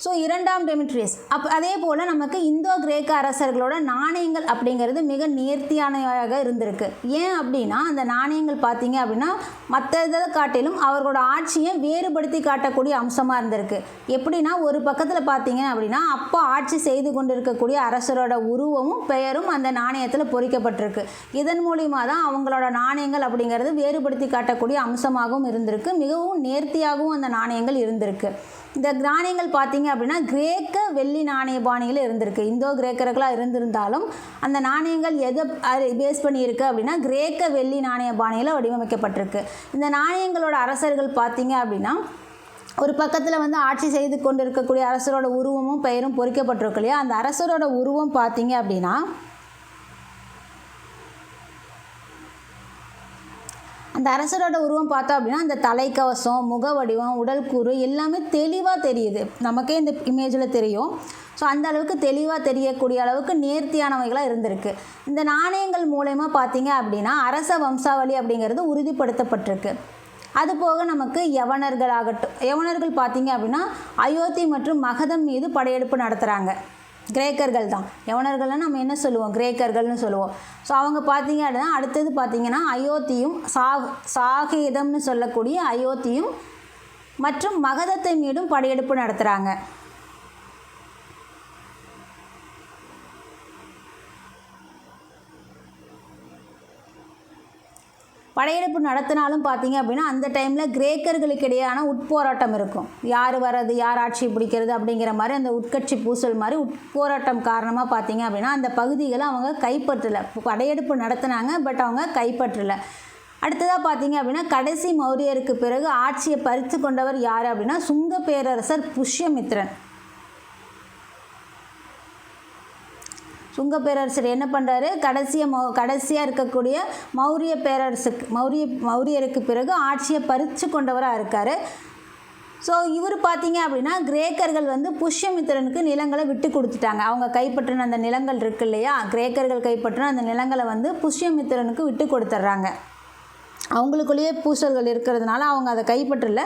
ஸோ 2ஆம் டெமிட்ரியஸ். அதே போல் நமக்கு இந்தோ கிரேக்க அரசர்களோட நாணயங்கள் அப்படிங்கிறது மிக நேர்த்தியானதாக இருந்திருக்கு. ஏன் அப்படின்னா அந்த நாணயங்கள் பார்த்தீங்க அப்படின்னா மற்ற இதை காட்டிலும் அவர்களோட ஆட்சியை வேறுபடுத்தி காட்டக்கூடிய அம்சமாக இருந்திருக்கு. எப்படின்னா ஒரு பக்கத்தில் பார்த்தீங்க அப்படின்னா அப்போ ஆட்சி செய்து கொண்டு இருக்கக்கூடிய அரசரோட உருவமும் பெயரும் அந்த நாணயத்தில் பொறிக்கப்பட்டிருக்கு. இதன் மூலிமா தான் அவங்களோட நாணயங்கள் அப்படிங்கிறது வேறுபடுத்தி காட்டக்கூடிய அம்சமாகவும் இருந்திருக்கு. மிகவும் நேர்த்தியாகவும் அந்த நாணயங்கள் இருந்திருக்கு. இந்த நாணயங்கள் பார்த்தீங்க அப்படின்னா கிரேக்க வெள்ளி நாணய பாணியில் இருந்திருக்கு. இந்தோ கிரேக்கர்களாக இருந்திருந்தாலும் அந்த நாணயங்கள் எதை பேஸ் பண்ணியிருக்கு அப்படின்னா கிரேக்க வெள்ளி நாணய பாணியில் வடிவமைக்கப்பட்டிருக்கு. இந்த நாணயங்களோட அரசர்கள் பார்த்தீங்க அப்படின்னா ஒரு பக்கத்தில் ஆட்சி செய்து கொண்டு இருக்கக்கூடிய அரசரோட உருவமும் பெயரும் பொறிக்கப்பட்டிருக்கு இல்லையா. அந்த அரசரோட உருவம் பார்த்தீங்க அப்படின்னா அந்த அரசரோட உருவம் பார்த்தோம் அப்படின்னா அந்த தலைக்கவசம், முக வடிவம், உடல் கூறு எல்லாமே தெளிவாக தெரியுது. நமக்கே இந்த இமேஜில் தெரியும். ஸோ அந்த அளவுக்கு தெளிவாக தெரியக்கூடிய அளவுக்கு நேர்த்தியானவைகளாக இருந்திருக்கு. இந்த நாணயங்கள் மூலயமா பார்த்தீங்க அப்படின்னா அரச வம்சாவளி அப்படிங்கிறது உறுதிப்படுத்தப்பட்டிருக்கு. அதுபோக நமக்கு யவனர்கள் பார்த்தீங்க அப்படின்னா அயோத்தி மற்றும் மகதம் மீது படையெடுப்பு நடத்துகிறாங்க. கிரேக்கர்கள் தான். யவனர்கள்னால் நம்ம என்ன சொல்லுவோம், கிரேக்கர்கள்னு சொல்லுவோம். ஸோ அவங்க பார்த்தீங்க அப்படின்னா அடுத்தது பார்த்தீங்கன்னா அயோத்தியும் சாகிதம்னு சொல்லக்கூடிய அயோத்தியும் மற்றும் மகதத்தை மீதும் படையெடுப்பு நடத்துகிறாங்க. படையெடுப்பு நடத்தினாலும் பார்த்தீங்க அப்படின்னா அந்த டைமில் கிரேக்கர்களுக்கு இடையான உட்போராட்டம் இருக்கும். யார் வர்றது, யார் ஆட்சி பிடிக்கிறது அப்படிங்கிற மாதிரி அந்த உட்கட்சி பூசல் மாதிரி உட்போராட்டம் காரணமாக பார்த்தீங்க அப்படின்னா அந்த பகுதிகளை அவங்க கைப்பற்றலை. படையெடுப்பு நடத்தினாங்க, பட் அவங்க கைப்பற்றலை. அடுத்ததாக பார்த்தீங்க அப்படின்னா கடைசி மௌரியருக்கு பிறகு ஆட்சியை பறித்து கொண்டவர் யார் அப்படின்னா சுங்க பேரரசர் புஷ்யமித்ரன். சுங்க பேரரசர் என்ன பண்ணுறாரு, கடைசியாக இருக்கக்கூடிய மௌரியருக்கு பிறகு ஆட்சியை பறித்து கொண்டவராக இருக்கார். ஸோ இவர் பார்த்தீங்க அப்படின்னா கிரேக்கர்கள் புஷ்யமித்திரனுக்கு நிலங்களை விட்டு கொடுத்துட்டாங்க. அவங்க கைப்பற்றின அந்த நிலங்கள் இருக்கு இல்லையா, கிரேக்கர்கள் கைப்பற்றின அந்த நிலங்களை புஷ்யமித்திரனுக்கு விட்டு கொடுத்துட்றாங்க. அவங்களுக்குள்ளேயே பூசல்கள் இருக்கிறதுனால அவங்க அதை கைப்பற்றல.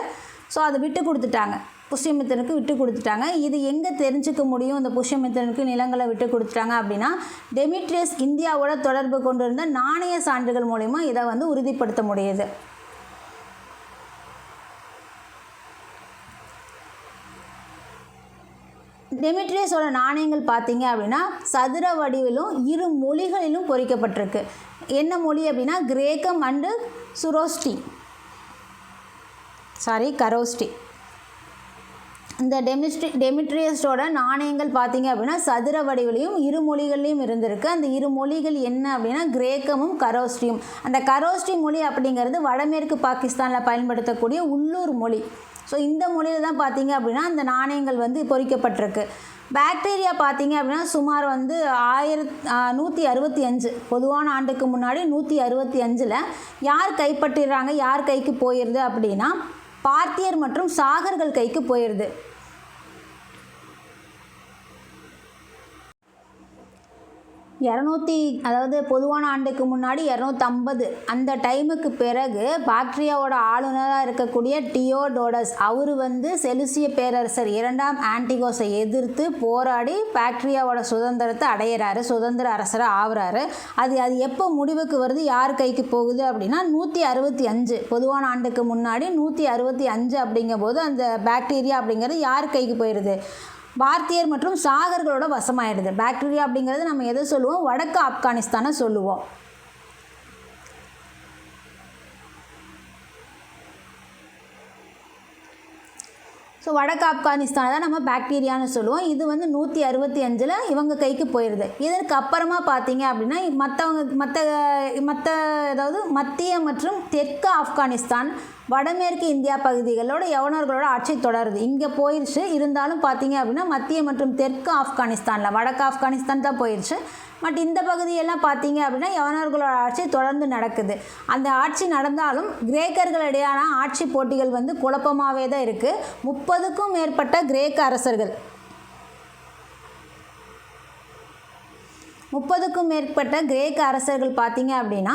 ஸோ அதை விட்டு கொடுத்துட்டாங்க, புஷ்யமித்திரனுக்கு விட்டு கொடுத்துட்டாங்க. இது எங்கே தெரிஞ்சுக்க முடியும் இந்த புஷ்யமித்திரனுக்கு நிலங்களை விட்டு கொடுத்துட்டாங்க அப்படின்னா டெமிட்ரியஸ் இந்தியாவோட தொடர்பு கொண்டிருந்த நாணய சான்றுகள் மூலிமா இதை உறுதிப்படுத்த முடியுது. டெமிட்ரியஸோட நாணயங்கள் பார்த்தீங்க அப்படின்னா சதுர வடிவிலும் இரு மொழிகளிலும் பொறிக்கப்பட்டிருக்கு. என்ன மொழி அப்படின்னா கிரேக்கம் அண்டு கரோஸ்டி. இந்த டெமிட்ரியஸோட நாணயங்கள் பார்த்தீங்க அப்படின்னா சதுர வடிவிலையும் இரு மொழிகள்லையும் இருந்திருக்கு. அந்த இரு மொழிகள் என்ன அப்படின்னா கிரேக்கமும் கரோஸ்டியும். அந்த கரோஸ்டி மொழி அப்படிங்கிறது வடமேற்கு பாகிஸ்தானில் பயன்படுத்தக்கூடிய உள்ளூர் மொழி. ஸோ இந்த மொழியில் தான் பார்த்தீங்க அப்படின்னா அந்த நாணயங்கள் பொறிக்கப்பட்டிருக்கு. பாக்டீரியா பார்த்தீங்க அப்படின்னா சுமார் 165 பொதுவான ஆண்டுக்கு முன்னாடி 165 யார் கைப்பற்றிடுறாங்க, யார் கைக்கு போயிடுது அப்படின்னா பார்த்தியர் மற்றும் சாகர்கள் கைக்கு போயிடுது. அதாவது பொதுவான ஆண்டுக்கு முன்னாடி 250 அந்த டைமுக்கு பிறகு பாக்ட்ரியாவோட ஆளுநராக இருக்கக்கூடிய டியோடோடஸ் அவர் செலுசிய பேரரசர் 2ஆம் ஆன்டிகோஸை எதிர்த்து போராடி பாக்ட்ரியாவோட சுதந்திரத்தை அடையிறாரு, சுதந்திர அரசராக ஆகுறாரு. அது எப்போ முடிவுக்கு வருது, யார் கைக்கு போகுது அப்படின்னா 165 பொதுவான ஆண்டுக்கு முன்னாடி 165 அப்படிங்கும்போது அந்த பாக்டீரியா அப்படிங்கிறது யார் கைக்கு போயிடுது, பார்த்தியர் மற்றும் சாகர்களோட வசமாயிடுது. பாக்டீரியா அப்படிங்கிறது நம்ம எதை சொல்லுவோம், வடக்கு ஆப்கானிஸ்தானை சொல்லுவோம். ஸோ வடக்கு ஆப்கானிஸ்தானை தான் நம்ம பாக்டீரியான்னு சொல்லுவோம். இது வந்து 165 இவங்க கைக்கு போயிடுது. இதற்கு அப்புறமா பார்த்தீங்க அப்படின்னா அதாவது மத்திய மற்றும் தெற்கு ஆப்கானிஸ்தான், வடமேற்கு இந்தியா பகுதிகளோட யவனர்களோட ஆட்சி தொடருது. இங்கே போயிடுச்சு. இருந்தாலும் பார்த்தீங்க அப்படின்னா மத்திய மற்றும் தெற்கு ஆப்கானிஸ்தானில், வடக்கு ஆப்கானிஸ்தான் தான் போயிடுச்சு. பட் இந்த பகுதியெல்லாம் பார்த்தீங்க அப்படின்னா யவனர்களோட ஆட்சி தொடர்ந்து நடக்குது. அந்த ஆட்சி நடந்தாலும் கிரேக்கர்களிடையான ஆட்சி போட்டிகள் வந்து குழப்பமாகவே தான் இருக்குது. 30க்கும் மேற்பட்ட கிரேக்க அரசர்கள் 30க்கும் மேற்பட்ட கிரேக்க அரசர்கள் பார்த்தீங்க அப்படின்னா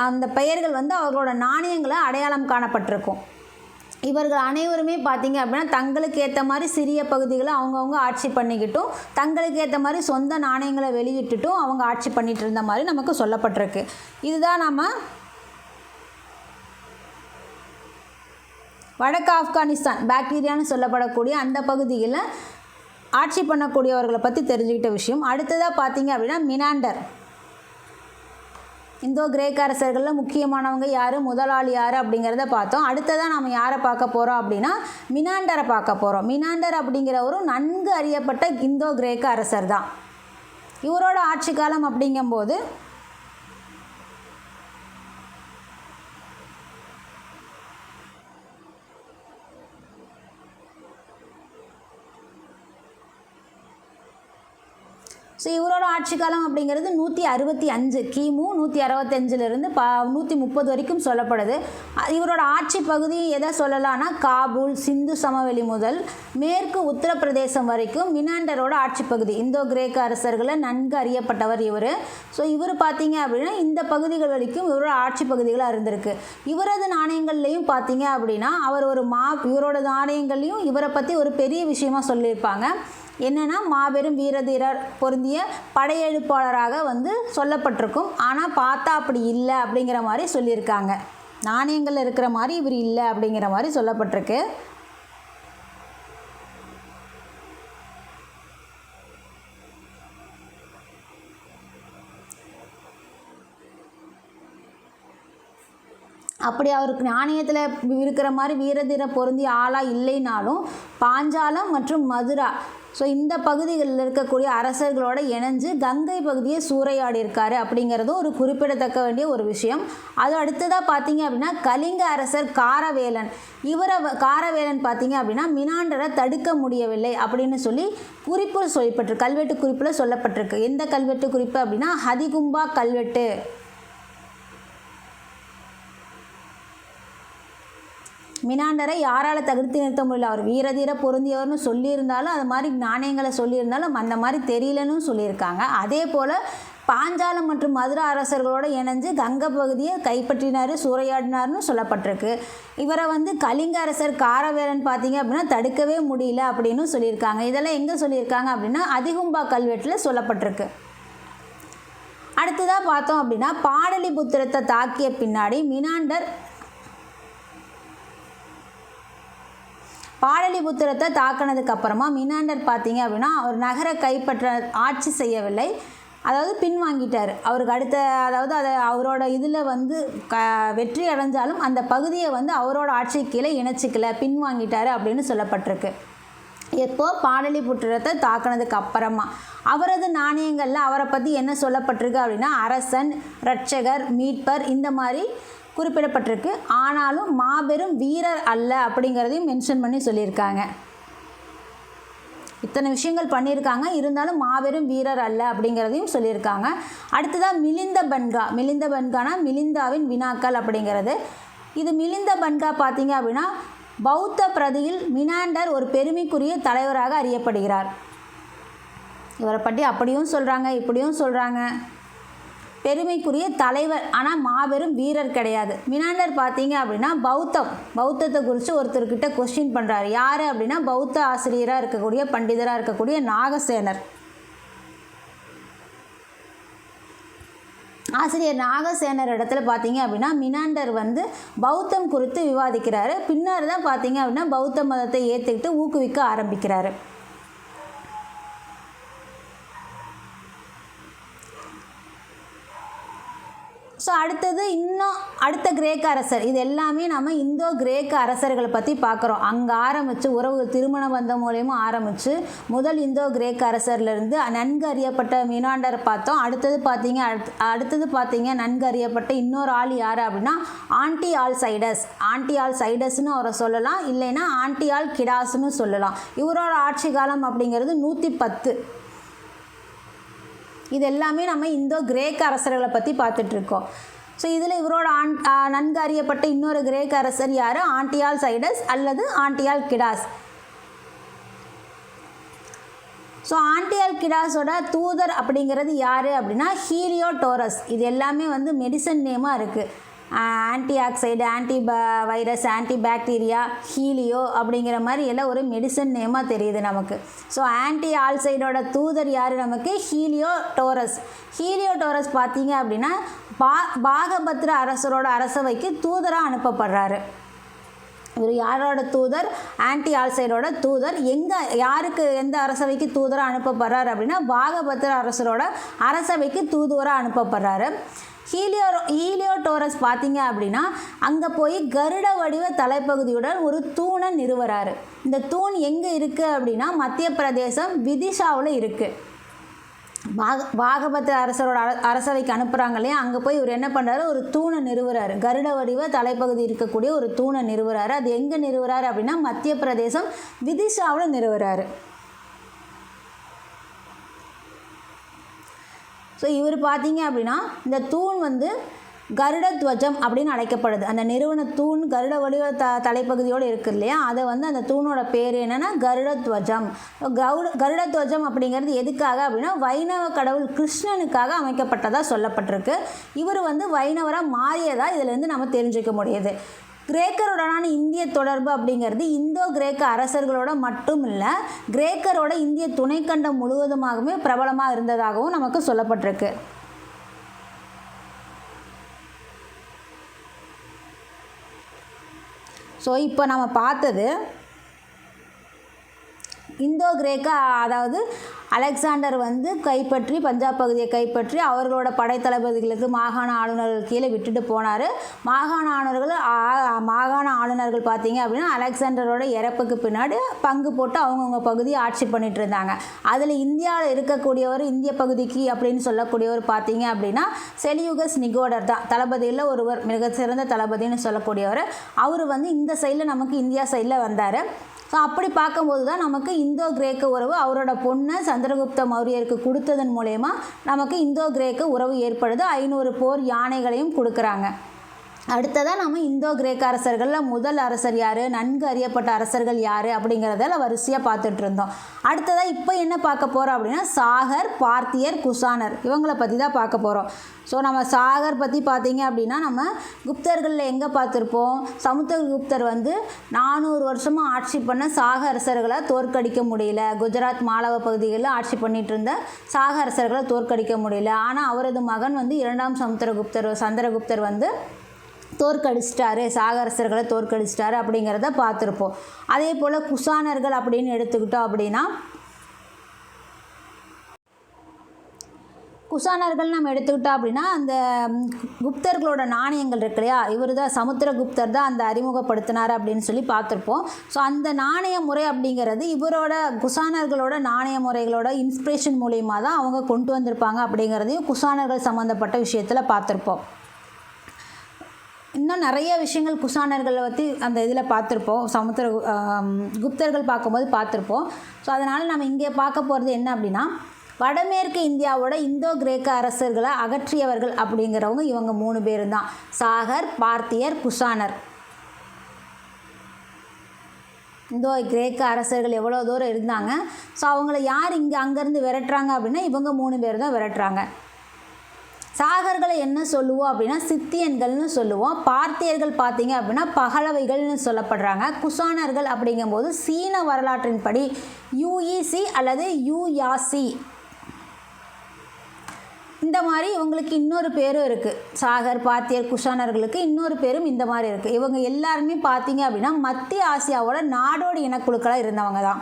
அந்த பெயர்கள் வந்து அவர்களோட நாணயங்களை அடையாளம் காணப்பட்டிருக்கும். இவர்கள் அனைவருமே பார்த்தீங்க அப்படின்னா தங்களுக்கு ஏற்ற மாதிரி சிறிய பகுதிகளை அவங்கவுங்க ஆட்சி பண்ணிக்கிட்டும், தங்களுக்கு ஏற்ற மாதிரி சொந்த நாணயங்களை வெளியிட்டுட்டும் அவங்க ஆட்சி பண்ணிகிட்டு இருந்த மாதிரி நமக்கு சொல்லப்பட்டிருக்கு. இதுதான் நம்ம வடக்கு ஆப்கானிஸ்தான் பாக்டீரியான்னு சொல்லப்படக்கூடிய அந்த பகுதியில் ஆட்சி பண்ணக்கூடியவர்களை பற்றி தெரிஞ்சுக்கிட்ட விஷயம். அடுத்ததாக பார்த்தீங்க அப்படின்னா மினாண்டர். இந்தோ கிரேக்க அரசர்களில் முக்கியமானவங்க யார், முதலாளி யார் அப்படிங்கிறத பார்த்தோம். அடுத்ததாக நம்ம யாரை பார்க்க போகிறோம் அப்படின்னா மினாண்டரை பார்க்க போகிறோம். மினாண்டர் அப்படிங்கிறவரும் நன்கு அறியப்பட்ட இந்தோ கிரேக்க அரசர் தான். இவரோட ஆட்சி காலம் அப்படிங்கும்போது ஸோ இவரோட ஆட்சி காலம் அப்படிங்கிறது 165 கிமு 165லேருந்து 130 வரைக்கும் சொல்லப்படுது. இவரோட ஆட்சி பகுதி எதை சொல்லலாம்னா காபூல், சிந்து சமவெளி முதல் மேற்கு உத்தரப்பிரதேசம் வரைக்கும் மினாண்டரோட ஆட்சி பகுதி. இந்தோ கிரேக்க அரசர்களை நன்கு அறியப்பட்டவர் இவர். ஸோ இவர் பார்த்தீங்க அப்படின்னா இந்த பகுதிகள் வரைக்கும் இவரோட ஆட்சி பகுதிகளாக இருந்திருக்கு. இவரது நாணயங்கள்லையும் பார்த்தீங்க அப்படின்னா அவர் இவரோட நாணயங்கள்லையும் இவரை பற்றி ஒரு பெரிய விஷயமாக சொல்லியிருப்பாங்க. என்னென்னா மாபெரும் வீரதீரர் பொருந்திய படையெடுப்பாளராக வந்து சொல்லப்பட்டிருக்கும். ஆனால் பார்த்தா அப்படி இல்லை அப்படிங்கிற மாதிரி சொல்லியிருக்காங்க. நாணயங்கள் இருக்கிற மாதிரி இவர் இல்லை அப்படிங்கிற மாதிரி சொல்லப்பட்டிருக்கு. அப்படி அவருக்கு நாணயத்தில் இருக்கிற மாதிரி வீரதீர பொருந்திய ஆளாக இல்லைனாலும் பாஞ்சாலம் மற்றும் மதுரா, ஸோ இந்த பகுதிகளில் இருக்கக்கூடிய அரசர்களோட இணைஞ்சு கங்கை பகுதியை சூறையாடி இருக்காரு அப்படிங்கிறதும் ஒரு குறிப்பிடத்தக்க வேண்டிய ஒரு விஷயம். அது அடுத்ததாக பார்த்தீங்க அப்படின்னா கலிங்க அரசர் காரவேலன். காரவேலன் பார்த்தீங்க அப்படின்னா மினாண்டரை தடுக்க முடியவில்லை அப்படின்னு சொல்லி சொல்லப்பட்டிருக்கு, கல்வெட்டு குறிப்பில் சொல்லப்பட்டிருக்கு. எந்த கல்வெட்டு குறிப்பு அப்படின்னா ஹதிகும்பா கல்வெட்டு. மினாண்டரை யாரால் தடுத்து நிறுத்த முடியல. அவர் வீரதீர பொருந்தியவர்னு சொல்லியிருந்தாலும், அது மாதிரி நாணயங்களை சொல்லியிருந்தாலும் அந்த மாதிரி தெரியலன்னு சொல்லியிருக்காங்க. அதே போல் பாஞ்சாலம் மற்றும் மதுரா அரசர்களோடு இணைஞ்சு கங்கை பகுதியை கைப்பற்றினார், சூறையாடினார்னு சொல்லப்பட்டிருக்கு. இவரை வந்து கலிங்க அரசர் காரவேலன் பார்த்தீங்க அப்படின்னா தடுக்கவே முடியல அப்படின்னு சொல்லியிருக்காங்க. இதெல்லாம் எங்கே சொல்லியிருக்காங்க அப்படின்னா அதிகும்பா கல்வெட்டில் சொல்லப்பட்டிருக்கு. அடுத்ததாக பார்த்தோம் அப்படின்னா பாடலிபுத்திரத்தை தாக்கிய பின்னாடி பாடலிபுத்திரத்தை தாக்கினதுக்கு அப்புறமா மினாண்டர் பார்த்தீங்க அப்படின்னா அவர் நகரை கைப்பற்ற ஆட்சி செய்யவில்லை, அதாவது பின்வாங்கிட்டார். அவருக்கு அவரோட இதில் வந்து வெற்றி அடைஞ்சாலும் அந்த பகுதியை வந்து அவரோட ஆட்சி கீழே இணைச்சிக்கல, பின்வாங்கிட்டார் அப்படின்னு சொல்லப்பட்டிருக்கு. எப்போது பாடலிபுத்திரத்தை தாக்கினதுக்கு அப்புறமா அவரது நாணயங்களில் அவரை பற்றி என்ன சொல்லப்பட்டிருக்கு அப்படின்னா அரசன், இரட்சகர், மீட்பர் இந்த மாதிரி குறிப்பிடப்பட்டிருக்கு. ஆனாலும் மாபெரும் வீரர் அல்ல அப்படிங்கிறதையும் மென்ஷன் பண்ணி சொல்லியிருக்காங்க. இத்தனை விஷயங்கள் பண்ணியிருக்காங்க, இருந்தாலும் மாபெரும் வீரர் அல்ல அப்படிங்கிறதையும் சொல்லியிருக்காங்க. அடுத்ததாக மிலிந்த பன்கானா மிலிந்தாவின் வினாக்கள் அப்படிங்கிறது. இது மிலிந்த பன்கா பார்த்தீங்க அப்படின்னா பௌத்த பிரதியில் மினாண்டர் ஒரு பெருமைக்குரிய தலைவராக அறியப்படுகிறார். இவரை பற்றி அப்படியும் சொல்கிறாங்க, இப்படியும் சொல்கிறாங்க. பெருமைக்குரிய தலைவர், ஆனால் மாபெரும் வீரர் கிடையாது. மினாண்டர் பார்த்தீங்க அப்படின்னா பௌத்தத்தை குறித்து ஒருத்தர்கிட்ட கொஸ்டின் பண்ணுறாரு. யார் அப்படின்னா பௌத்த ஆசிரியராக இருக்கக்கூடிய பண்டிதராக இருக்கக்கூடிய நாகசேனர். ஆசிரியர் நாகசேனர் இடத்துல பார்த்தீங்க அப்படின்னா மினாண்டர் வந்து பௌத்தம் குறித்து விவாதிக்கிறாரு. பின்னர் தான் பார்த்தீங்க அப்படின்னா பௌத்த மதத்தை ஏற்றுக்கிட்டு ஊக்குவிக்க ஆரம்பிக்கிறாரு. ஸோ அடுத்தது இன்னும் அடுத்த கிரேக்க அரசர், இது எல்லாமே நம்ம இந்தோ கிரேக்க அரசர்களை பற்றி பார்க்குறோம். அங்கே ஆரம்பித்து உறவு திருமண பந்தம் மூலயமா ஆரம்பித்து முதல் இந்தோ கிரேக்க அரசர்லேருந்து நன்கு அறியப்பட்ட மினாண்டர் பார்த்தோம். அடுத்தது பார்த்தீங்க நன்கு அறியப்பட்ட இன்னொரு ஆள் யார் அப்படின்னா ஆன்டியால்சைடஸ்னு அவரை சொல்லலாம், இல்லைன்னா ஆன்டியால்கிடாஸ்னு சொல்லலாம். இவரோட ஆட்சி காலம் அப்படிங்கிறது 110. இது எல்லாமே நம்ம இந்தோ கிரேக்க அரசர்களை பற்றி பார்த்துட்ருக்கோம். ஸோ இதில் இவரோட நன்கு அறியப்பட்ட இன்னொரு கிரேக்க அரசர் யார்? ஆன்டியால்சைடஸ் அல்லது ஆன்டியால்கிடாஸ். ஸோ ஆன்டியால்கிடாஸோட தூதர் அப்படிங்கிறது யார் அப்படின்னா ஹீலியோடோரஸ். இது எல்லாமே வந்து மெடிசன் நேமாக இருக்குது. Anti oxide, anti virus, anti bacteria, helio அப்படிங்கிற மாதிரி எல்லாம் ஒரு மெடிசன் நேமாக தெரியுது நமக்கு. ஸோ ஆன்டி ஆல்சைடோட தூதர் யார் நமக்கு? ஹீலியோடோரஸ் பார்த்தீங்க அப்படின்னா பாகபத்ர அரசரோட அரசவைக்கு தூதராக அனுப்பப்படுறாரு. இவர் யாரோட தூதர்? ஆன்டி ஆல்சைடோட தூதர். யாருக்கு எந்த அரசவைக்கு தூதராக அனுப்பப்படுறாரு அப்படின்னா பாகபத்ர அரசரோட அரசவைக்கு தூதுவராக அனுப்பப்படுறாரு. ஹீலியோடோரஸ் பார்த்தீங்க அப்படின்னா அங்கே போய் கருட வடிவ தலைப்பகுதியுடன் ஒரு தூணை நிறுவறாரு. இந்த தூண் எங்கே இருக்குது அப்படின்னா மத்திய பிரதேசம் விதிஷாவில் இருக்குது. பாகபத்ர அரசரோட அரசவைக்கு அனுப்புகிறாங்க இல்லையா, அங்கே போய் இவர் என்ன பண்ணுறாரு? ஒரு தூணை நிறுவுறாரு. கருட வடிவ தலைப்பகுதி இருக்கக்கூடிய ஒரு தூணை நிறுவுறாரு. அது எங்கே நிறுவுறாரு அப்படின்னா மத்திய பிரதேசம் விதிஷாவில் நிறுவுறாரு. ஸோ இவர் பார்த்தீங்க அப்படின்னா இந்த தூண் வந்து கருடத்வஜம் அப்படின்னு அழைக்கப்படுது. அந்த நிறுவன தூண் கருட வடிவ தலைப்பகுதியோடு இருக்குது இல்லையா, அதை வந்து அந்த தூணோட பேர் என்னென்னா கருடத்வஜம். கருடத்வஜம் அப்படிங்கிறது எதுக்காக அப்படின்னா வைணவ கடவுள் கிருஷ்ணனுக்காக அமைக்கப்பட்டதாக சொல்லப்பட்டிருக்கு. இவர் வந்து வைணவராக மாறியதாக இதிலேருந்து நம்ம தெரிஞ்சுக்க முடியுது. கிரேக்கருடனான இந்திய தொடர்பு அப்படிங்கிறது இந்தோ கிரேக்க அரசர்களோட மட்டும் இல்லை, கிரேக்கரோட இந்திய துணைக்கண்டம் முழுவதுமாகவே பிரபலமாக இருந்ததாகவும் நமக்கு சொல்லப்பட்டிருக்கு. ஸோ இப்போ நம்ம பார்த்தது இந்தோ கிரேக்க, அதாவது அலெக்சாண்டர் வந்து கைப்பற்றி பஞ்சாப் பகுதியை கைப்பற்றி அவர்களோட படைத்தளபதிகளுக்கு மாகாண ஆளுநர்கள் கீழே விட்டுட்டு போனார். மாகாண ஆளுநர்கள் பார்த்தீங்க அப்படின்னா அலெக்சாண்டரோட இறப்புக்கு பின்னாடி பங்கு போட்டு அவங்கவுங்க பகுதியை ஆட்சி பண்ணிட்டு இருந்தாங்க. அதில் இந்தியாவில் இருக்கக்கூடியவர், இந்திய பகுதிக்கு அப்படின்னு சொல்லக்கூடியவர் பார்த்தீங்க அப்படின்னா செலியூகஸ் நிகோடர் தான். தளபதியில் ஒருவர், மிக சிறந்த தளபதினு சொல்லக்கூடியவர். அவர் வந்து இந்த சைடில் நமக்கு இந்தியா சைடில் வந்தார். ஸோ அப்படி பார்க்கும்போது தான் நமக்கு இந்தோ கிரேக்க உறவு அவரோட பொண்ணை சந்திரகுப்த மௌரியருக்கு கொடுத்ததன் மூலயமா நமக்கு இந்தோ கிரேக்க உறவு ஏற்படுது. 500 போர் யானைகளையும் கொடுக்குறாங்க. அடுத்ததாக நம்ம இந்தோ கிரேக்க அரசர்களில் முதல் அரசர் யார், நன்கு அறியப்பட்ட அரசர்கள் யார் அப்படிங்கிறதால வரிசையாக பார்த்துட்டு இருந்தோம். அடுத்ததாக இப்போ என்ன பார்க்க போகிறோம் அப்படின்னா சாகர், பார்த்தியர், குசானர் இவங்களை பற்றி தான் பார்க்க போகிறோம். ஸோ நம்ம சாகர் பற்றி பார்த்தீங்க அப்படின்னா நம்ம குப்தர்களில் எங்கே பார்த்துருப்போம்? சமுத்திரகுப்தர் வந்து 400 வருஷமாக ஆட்சி பண்ண சாக அரசர்களை தோற்கடிக்க முடியல. குஜராத் மாலவ பகுதிகளில் ஆட்சி பண்ணிகிட்டு இருந்த சாக அரசர்களை தோற்கடிக்க முடியல. ஆனால் அவரது மகன் வந்து 2ஆம் சந்திரகுப்தர் வந்து தோற்கடிச்சிட்டாரு, சாகரசர்களை தோற்கடிச்சிட்டாரு அப்படிங்கிறத பார்த்துருப்போம். அதே போல் குசானர்கள் அப்படின்னு எடுத்துக்கிட்டோம் அப்படின்னா நம்ம எடுத்துக்கிட்டோம் அப்படின்னா அந்த குப்தர்களோட நாணயங்கள் இருக்கு இல்லையா, இவர் தான் சமுத்திரகுப்தர் தான் அந்த அறிமுகப்படுத்தினார் அப்படின்னு சொல்லி பார்த்துருப்போம். ஸோ அந்த நாணய முறை அப்படிங்கிறது இவரோட குசானர்களோட நாணய முறைகளோட இன்ஸ்பிரேஷன் மூலியமாக தான் அவங்க கொண்டு வந்திருப்பாங்க அப்படிங்கிறதையும் குசானர்கள் சம்மந்தப்பட்ட விஷயத்தில் பார்த்துருப்போம். இன்னும் நிறைய விஷயங்கள் குசானர்களை பற்றி அந்த இதில் பார்த்துருப்போம், குப்தர்கள் பார்க்கும்போது பார்த்துருப்போம். ஸோ அதனால் நம்ம இங்கே பார்க்க போகிறது என்ன அப்படின்னா வடமேற்கு இந்தியாவோட இந்தோ கிரேக்க அரசர்களை அகற்றியவர்கள் அப்படிங்கிறவங்க இவங்க 3 பேரும் தான், சாகர், பார்த்தியர், குசானர். இந்தோ கிரேக்க அரசர்கள் எவ்வளோ தூரம் இருந்தாங்க. ஸோ அவங்கள யார் அங்கேருந்து விரட்டுறாங்க அப்படின்னா இவங்க 3 பேர் தான் விரட்டுறாங்க. சாகர்களை என்ன சொல்லுவோம் அப்படின்னா சித்தியன்கள்னு சொல்லுவோம். பார்த்தியர்கள் பார்த்தீங்க அப்படின்னா பகலவைகள்னு சொல்லப்படுறாங்க. குசானர்கள் அப்படிங்கும்போது சீன வரலாற்றின்படி யூஇசி அல்லது யூயாசி இந்த மாதிரி இவங்களுக்கு இன்னொரு பேரும் இருக்குது. சாகர், பார்த்தியர், குஷானர்களுக்கு இன்னொரு பேரும் இந்த மாதிரி இருக்குது. இவங்க எல்லாருமே பார்த்தீங்க அப்படின்னா மத்திய ஆசியாவோட நாடோடி இனக்குழுக்களாக இருந்தவங்க தான்.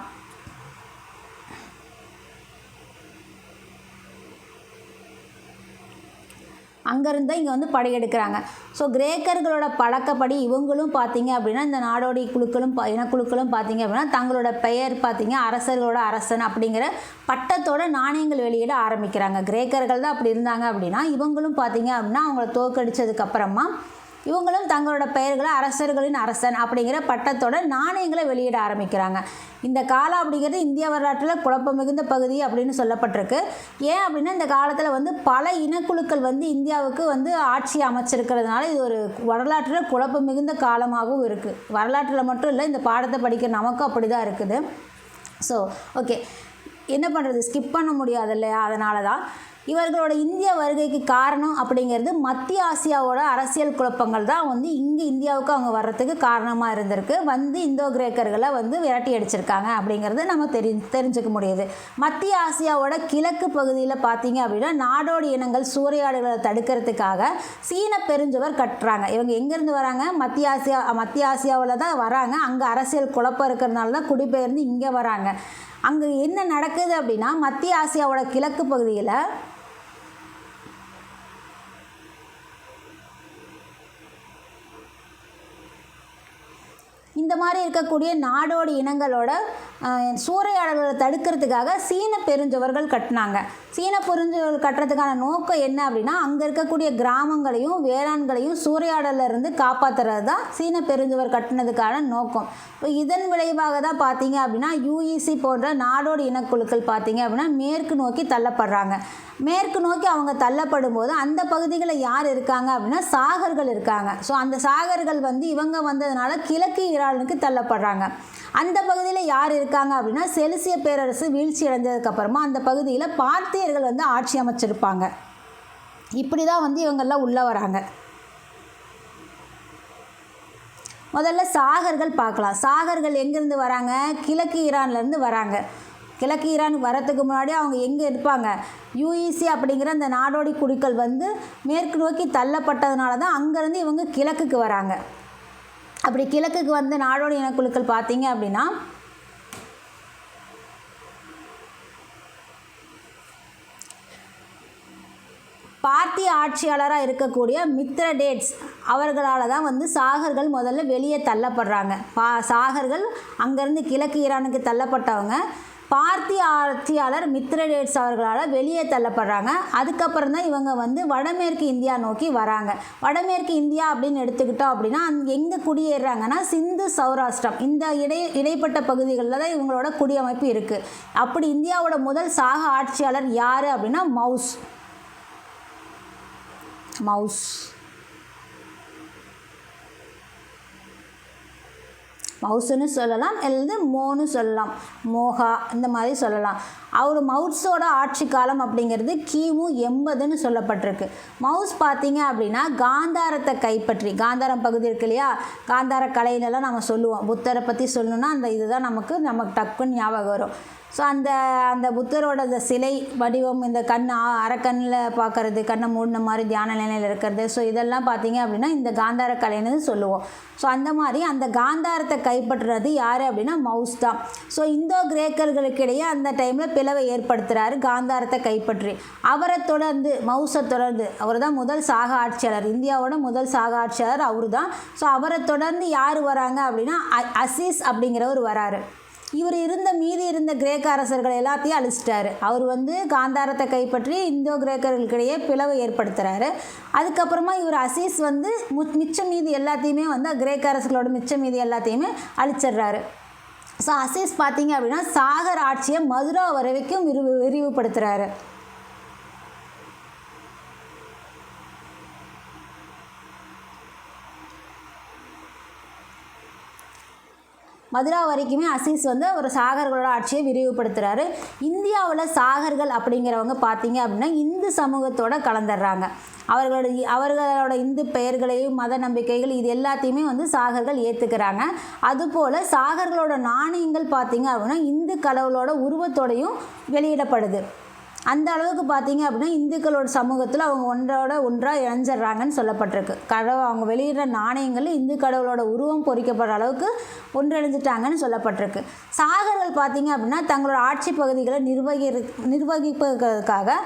அங்கேருந்து இங்கே வந்து படையெடுக்கிறாங்க. ஸோ கிரேக்கர்களோட பழக்கப்படி இவங்களும் பார்த்திங்க அப்படின்னா இந்த நாடோடி குழுக்களும் இனக்குழுக்களும் பார்த்திங்க அப்படின்னா தங்களோட பெயர் பார்த்திங்க அரசர்களோட அரசன் அப்படிங்கிற பட்டத்தோட நாணயங்கள் வெளியிட ஆரம்பிக்கிறாங்க. கிரேக்கர்கள் தான் அப்படி இருந்தாங்க அப்படின்னா இவங்களும் பார்த்திங்க அப்படின்னா அவங்கள தோற்கடிச்சதுக்கப்புறமா இவங்களும் தங்களோட பெயர்களை அரசர்களின் அரசன் அப்படிங்கிற பட்டத்தோட நாணயங்களை வெளியிட ஆரம்பிக்கிறாங்க. இந்த காலம் அப்படிங்கிறது இந்திய வரலாற்றில் குழப்பம் மிகுந்த பகுதி அப்படின்னு சொல்லப்பட்டிருக்கு. ஏன் அப்படின்னா இந்த காலத்தில் வந்து பல இனக்குழுக்கள் வந்து இந்தியாவுக்கு வந்து ஆட்சி அமைச்சிருக்கிறதுனால இது ஒரு வரலாற்றில் குழப்பம் மிகுந்த காலமாகவும் இருக்குது. வரலாற்றில் மட்டும் இல்லை, இந்த பாடத்தை படிக்கிற நமக்கும் அப்படி தான் இருக்குது. ஸோ ஓகே, என்ன பண்ணுறது, ஸ்கிப் பண்ண முடியாது இல்லையா? அதனால தான் இவர்களோட இந்திய வருகைக்கு காரணம் அப்படிங்கிறது மத்திய ஆசியாவோட அரசியல் குழப்பங்கள் தான் வந்து இங்கே இந்தியாவுக்கு அவங்க வர்றதுக்கு காரணமாக இருந்திருக்கு. வந்து இந்தோ கிரேக்கர்களை வந்து விரட்டி அடிச்சிருக்காங்க அப்படிங்கிறது நம்ம தெரிஞ்சுக்க முடியுது. மத்திய ஆசியாவோட கிழக்கு பகுதியில் பார்த்தீங்க அப்படின்னா நாடோடி இனங்கள் சூறையாடுகளை தடுக்கிறதுக்காக சீன பெருஞ்சுவர் கட்டுறாங்க. இவங்க எங்கேருந்து வராங்க? மத்திய ஆசியாவில் தான் வராங்க. அங்கே அரசியல் குழப்பம் இருக்கிறதுனால தான் குடிபெயர்ந்து இங்கே வராங்க. அங்கே என்ன நடக்குது அப்படின்னா மத்திய ஆசியாவோட கிழக்கு பகுதியில் இந்த மாதிரி இருக்கக்கூடிய நாடோடி இனங்களோட சூறையாடல்களை தடுக்கிறதுக்காக சீன பெருஞ்சுவர்கள் கட்டினாங்க. சீன பெருஞ்சுவர்கள் கட்டுறதுக்கான நோக்கம் என்ன அப்படின்னா அங்கே இருக்கக்கூடிய கிராமங்களையும் வேளாண்களையும் சூறையாடலிருந்து காப்பாற்றுறது தான் சீன பெருஞ்சுவர் கட்டினதுக்கான நோக்கம். இதன் விளைவாக தான் பார்த்தீங்க அப்படின்னா யுஇசி போன்ற நாடோடி இனக்குழுக்கள் பார்த்தீங்க அப்படின்னா மேற்கு நோக்கி தள்ளப்படுறாங்க. மேற்கு நோக்கி அவங்க தள்ளப்படும் போது அந்த பகுதிகளில் யார் இருக்காங்க அப்படின்னா சாகர்கள் இருக்காங்க. ஸோ அந்த சாகர்கள் வந்து இவங்க வந்ததுனால கிழக்கு ஈரானுக்கு தள்ளப்படுறாங்க. அந்த பகுதியில் யார் இருக்காங்க அப்படின்னா செலுசிய பேரரசு வீழ்ச்சி அடைஞ்சதுக்கப்புறமா அந்த பகுதியில் பார்த்தியர்கள் வந்து ஆட்சி அமைச்சிருப்பாங்க. இப்படி தான் வந்து இவங்கெல்லாம் உள்ளே வராங்க. முதல்ல சாகர்கள் பார்க்கலாம். சாகர்கள் எங்கேருந்து வராங்க? கிழக்கு ஈரான்லேருந்து வராங்க. கிழக்கு ஈரானுக்கு வரத்துக்கு முன்னாடி அவங்க எங்கே இருப்பாங்க? யுஇசி அப்படிங்கிற அந்த நாடோடி குடிகள் வந்து மேற்கு நோக்கி தள்ளப்பட்டதுனால தான் அங்கேருந்து இவங்க கிழக்குக்கு வராங்க. அப்படி கிழக்குக்கு வந்து நாடோடி இனக்குழுக்கள் பார்த்தீங்க அப்படின்னா பார்த்திய ஆட்சியாளராக இருக்கக்கூடிய மித்ரடேட்ஸ் அவர்களால் தான் வந்து சாகர்கள் முதல்ல வெளியே தள்ளப்படுறாங்க. சாகர்கள் அங்கேருந்து கிழக்கு ஈரானுக்கு தள்ளப்பட்டவங்க பார்த்திய ஆட்சியாளர் மித்ரடேட்ஸ் அவர்களால் வெளியே தள்ளப்படுறாங்க. அதுக்கப்புறம் தான் இவங்க வந்து வடமேற்கு இந்தியா நோக்கி வராங்க. வடமேற்கு இந்தியா அப்படின்னு எடுத்துக்கிட்டோம் அப்படின்னா எங்கே குடியேறாங்கன்னா சிந்து சௌராஷ்டிரம் இந்த இடைப்பட்ட பகுதிகளில் தான் இவங்களோட குடியமைப்பு இருக்குது. அப்படி இந்தியாவோட முதல் சாக ஆட்சியாளர் யார் அப்படின்னா மவுசுன்னு சொல்லலாம், அல்லது மோன்னு சொல்லலாம், மோகா இந்த மாதிரி சொல்லலாம். அவர் மவுஸோட ஆட்சி காலம் அப்படிங்கிறது கிமு 80ன்னு சொல்லப்பட்டிருக்கு. மவுஸ் பார்த்தீங்க அப்படின்னா காந்தாரத்தை கைப்பற்றி, காந்தாரம் பகுதி இருக்கு இல்லையா, காந்தார கலையிலலாம் நம்ம சொல்லுவோம். புத்தரை பற்றி சொல்லணுன்னா அந்த இதுதான் நமக்கு டக்குன்னு ஞாபகம் வரும். ஸோ அந்த புத்தரோட அந்த சிலை வடிவம், இந்த அரைக்கண்ணில் பார்க்குறது, கண்ணை மூடின மாதிரி தியான நிலையில் இருக்கிறது, ஸோ இதெல்லாம் பார்த்தீங்க அப்படின்னா இந்த காந்தார கலைன்னு சொல்லுவோம். ஸோ அந்த மாதிரி அந்த காந்தாரத்தை கைப்பற்றுறது யார் அப்படின்னா மவுஸ் தான். ஸோ இந்தோ கிரேக்கர்களுக்கிடையே அந்த டைமில் பிளவை ஏற்படுத்துகிறாரு காந்தாரத்தை கைப்பற்றி. மவுஸை தொடர்ந்து அவர் தான் முதல் சாக ஆட்சியாளர், இந்தியாவோட முதல் சாக ஆட்சியாளர் அவர் தான். ஸோ அவரை தொடர்ந்து யார் வராங்க அப்படின்னா அசீஸ் அப்படிங்கிறவர் வராரு. இவர் மீதி இருந்த கிரேக்க அரசர்கள் எல்லாத்தையும் அழிச்சிட்டாரு. அவர் வந்து காந்தாரத்தை கைப்பற்றி இந்தோ கிரேக்கர்களுக்கிடையே பிளவை ஏற்படுத்துகிறாரு. அதுக்கப்புறமா இவர் அசீஸ் வந்து மிச்சம் மீதி எல்லாத்தையுமே வந்து கிரேக்க அரசர்களோட மிச்சம் மீதி எல்லாத்தையுமே அழிச்சிடுறாரு. ஸோ அசீஸ் பார்த்தீங்க அப்படின்னா சாகர் ஆட்சியை மதுரா வரைக்கும் விரிவுபடுத்துகிறாரு. மதுரா வரைக்குமே அசீஸ் வந்து ஒரு சாகர்களோட ஆட்சியை விரிவுபடுத்துகிறாரு. இந்தியாவில் சாகர்கள் அப்படிங்கிறவங்க பார்த்தீங்க அப்படின்னா இந்து சமூகத்தோடு கலந்துடுறாங்க. அவர்களோட இந்து பெயர்களையும் மத நம்பிக்கைகள் இது எல்லாத்தையுமே வந்து சாகர்கள் ஏற்றுக்கிறாங்க. அதுபோல் சாகர்களோட நாணயங்கள் பார்த்தீங்க அப்படின்னா இந்து கடவுளோட உருவத்தோடையும் வெளியிடப்படுது. அந்த அளவுக்கு பார்த்தீங்க அப்படின்னா இந்துக்களோட சமூகத்தில் அவங்க ஒன்றோட ஒன்றாக இணைஞ்சிட்றாங்கன்னு சொல்லப்பட்டிருக்கு. அவங்க வெளியிடுற நாணயங்கள் இந்து கடவுளோட உருவம் பொறிக்கப்படுற அளவுக்கு ஒன்றிணைஞ்சிட்டாங்கன்னு சொல்லப்பட்டிருக்கு. சாகர்கள் பார்த்தீங்க அப்படின்னா தங்களோட ஆட்சி பகுதிகளை நிர்வகிப்பதற்காக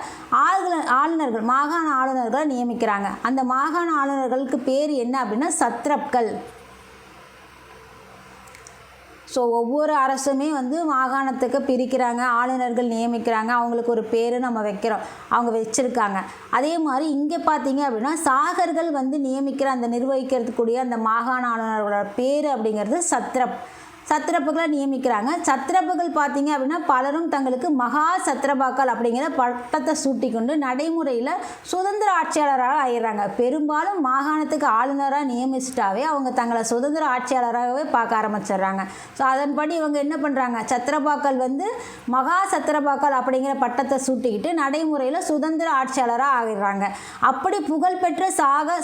ஆளுநர்கள், மாகாண ஆளுநர்களை நியமிக்கிறாங்க. அந்த மாகாண ஆளுநர்களுக்கு பேர் என்ன அப்படின்னா சத்ரப்கள். ஸோ ஒவ்வொரு அரசுமே வந்து மாகாணத்துக்கு பிரிக்கிறாங்க, ஆளுநர்கள் நியமிக்கிறாங்க, அவங்களுக்கு ஒரு பேர் நம்ம வைக்கிறோம், அவங்க வச்சுருக்காங்க. அதே மாதிரி இங்கே பார்த்தீங்க அப்படின்னா சாகர்கள் வந்து நியமிக்கிற அந்த நிர்வகிக்கிறதுக்கூடிய அந்த மாகாண ஆளுநர்களோட பேர் அப்படிங்கிறது சத்திரப்புகளை நியமிக்கிறாங்க. சத்திரப்புகள் பார்த்தீங்க அப்படின்னா பலரும் தங்களுக்கு மகா சத்திரபாக்கள் அப்படிங்கிற பட்டத்தை சூட்டி கொண்டு நடைமுறையில் சுதந்திர ஆட்சியாளராக ஆயிடுறாங்க. பெரும்பாலும் மாகாணத்துக்கு ஆளுநராக நியமிச்சிட்டாவே அவங்க தங்களை சுதந்திர ஆட்சியாளராகவே பார்க்க ஆரம்பிச்சிடுறாங்க. ஸோ அதன்படி இவங்க என்ன பண்ணுறாங்க, சத்திரபாக்கள் வந்து மகா சத்திரபாக்கள் அப்படிங்கிற பட்டத்தை சூட்டிக்கிட்டு நடைமுறையில் சுதந்திர ஆட்சியாளராக ஆகிடுறாங்க. அப்படி புகழ்பெற்ற